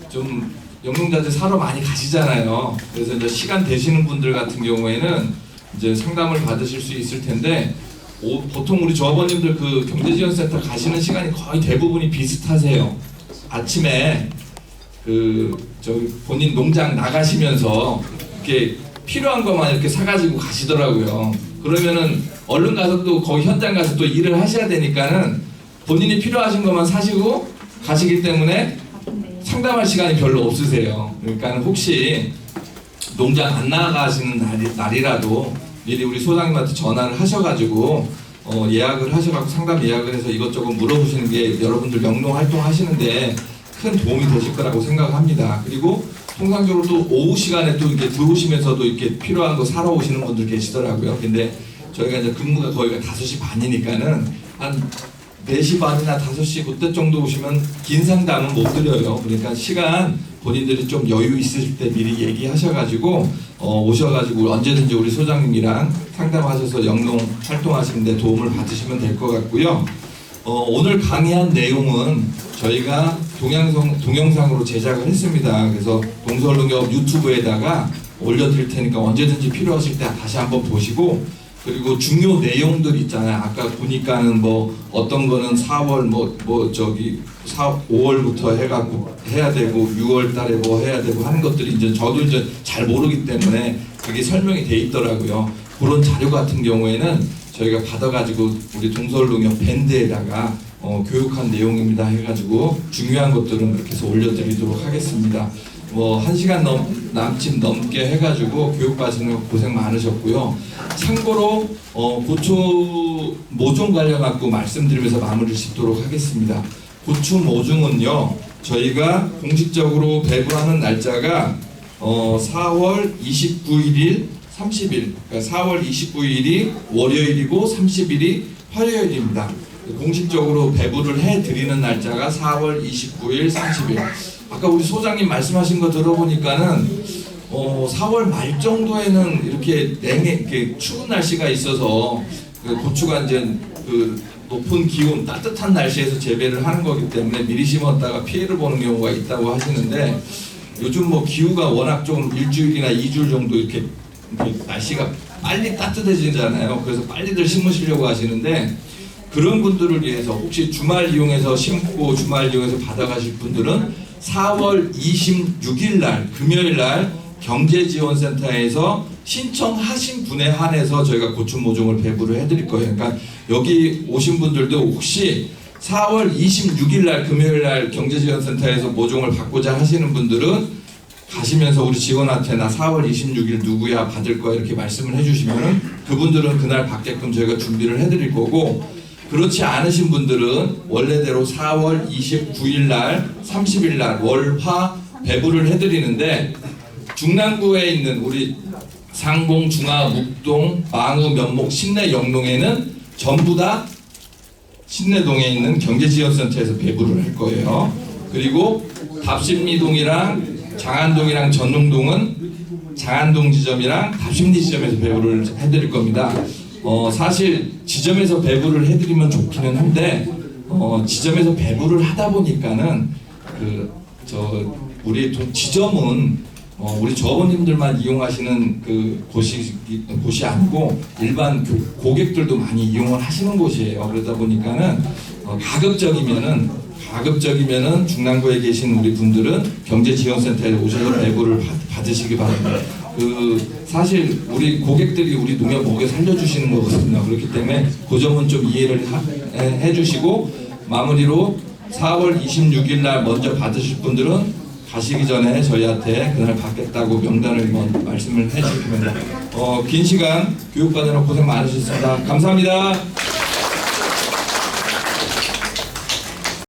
좀 영농자재 사러 많이 가시잖아요. 그래서 이제 시간 되시는 분들 같은 경우에는 이제 상담을 받으실 수 있을 텐데 보통 우리 조합원님들 그 경제지원센터 가시는 시간이 거의 대부분이 비슷하세요. 아침에 그 저기 본인 농장 나가시면서 이렇게 필요한 것만 이렇게 사가지고 가시더라고요. 그러면은 얼른 가서 또 거기 현장 가서 또 일을 하셔야 되니까는 본인이 필요하신 것만 사시고 가시기 때문에 상담할 시간이 별로 없으세요. 그러니까 혹시 농장 안 나가시는 날이라도 미리 우리 소장님한테 전화를 하셔가지고 예약을 하셔가지고 상담 예약을 해서 이것저것 물어보시는 게 여러분들 영농 활동하시는데 큰 도움이 되실 거라고 생각합니다. 그리고 통상적으로 또 오후 시간에 또 이렇게 들어오시면서도 이렇게 필요한 거 사러 오시는 분들 계시더라고요. 근데 저희가 이제 근무가 거의 5시 반이니까는 한 4시 반이나 5시 그때 정도 오시면 긴 상담은 못 드려요. 그러니까 시간 본인들이 좀 여유 있으실 때 미리 얘기하셔가지고 오셔가지고 언제든지 우리 소장님이랑 상담하셔서 영농 활동하시는 데 도움을 받으시면 될 것 같고요. 오늘 강의한 내용은 저희가 동영상으로 제작을 했습니다. 그래서 동서울농협 유튜브에다가 올려드릴 테니까 언제든지 필요하실 때 다시 한번 보시고, 그리고 중요 내용들 있잖아요. 아까 보니까는 뭐 어떤 거는 4월 5월부터 해갖고 해야 되고 6월 달에 뭐 해야 되고 하는 것들이 이제 저도 이제 잘 모르기 때문에 그게 설명이 돼 있더라고요. 그런 자료 같은 경우에는 저희가 받아가지고 우리 동서울농협 밴드에다가 교육한 내용입니다 해가지고 중요한 것들은 그렇게 해서 올려드리도록 하겠습니다. 뭐 1시간 남짓 넘게 해가지고 교육받으시는 거 고생 많으셨고요. 참고로 고추 모종 관련 갖고 말씀드리면서 마무리를 짓도록 하겠습니다. 고추 모종은요, 저희가 공식적으로 배부하는 날짜가 4월 29일 30일, 그러니까 4월 29일이 월요일이고 30일이 화요일입니다. 공식적으로 배부를 해드리는 날짜가 4월 29일 30일. 아까 우리 소장님 말씀하신 거 들어보니까는 4월 말 정도에는 이렇게 추운 날씨가 있어서 그 고추가 이제 그 높은 기온, 따뜻한 날씨에서 재배를 하는 거기 때문에 미리 심었다가 피해를 보는 경우가 있다고 하시는데 요즘 뭐 기후가 워낙 좀 일주일이나 2주일 정도 이렇게 날씨가 빨리 따뜻해지잖아요. 그래서 빨리들 심으시려고 하시는데 그런 분들을 위해서 혹시 주말 이용해서 심고 주말 이용해서 받아가실 분들은 4월 26일 날 금요일 날 경제지원센터에서 신청하신 분에 한해서 저희가 고충 모종을 배부를 해드릴 거예요. 그러니까 여기 오신 분들도 혹시 4월 26일 날 금요일 날 경제지원센터에서 모종을 받고자 하시는 분들은 가시면서 우리 직원한테 나 4월 26일 누구야 받을 거야 이렇게 말씀을 해주시면은 그분들은 그날 받게끔 저희가 준비를 해드릴 거고, 그렇지 않으신 분들은 원래대로 4월 29일 날 30일 날 월화 배부를 해드리는데 중랑구에 있는 우리 상봉, 중화, 묵동, 망우, 면목, 신내, 영동에는 전부 다 신내동에 있는 경제지원센터에서 배부를 할 거예요. 그리고 답심리동이랑 장안동이랑 전농동은 장안동 지점이랑 답심리 지점에서 배부를 해드릴 겁니다. 사실 지점에서 배부를 해드리면 좋기는 한데 지점에서 배부를 하다 보니까는 우리 지점은 우리 조합원님들만 이용하시는 그 곳이 아니고 일반 고객들도 많이 이용을 하시는 곳이에요. 그러다 보니까는 가급적이면은 중랑구에 계신 우리 분들은 경제지원센터에 오셔서 배부를 받으시기 바랍니다. 사실 우리 고객들이 우리 농협 먹여 살려주시는 거거든요. 그렇기 때문에 그 점은 좀 이해를 해주시고, 마무리로 4월 26일 날 먼저 받으실 분들은 가시기 전에 저희한테 그날 받겠다고 명단을 말씀을 해주시면 긴 시간 교육받느라 고생 많으셨습니다. 감사합니다.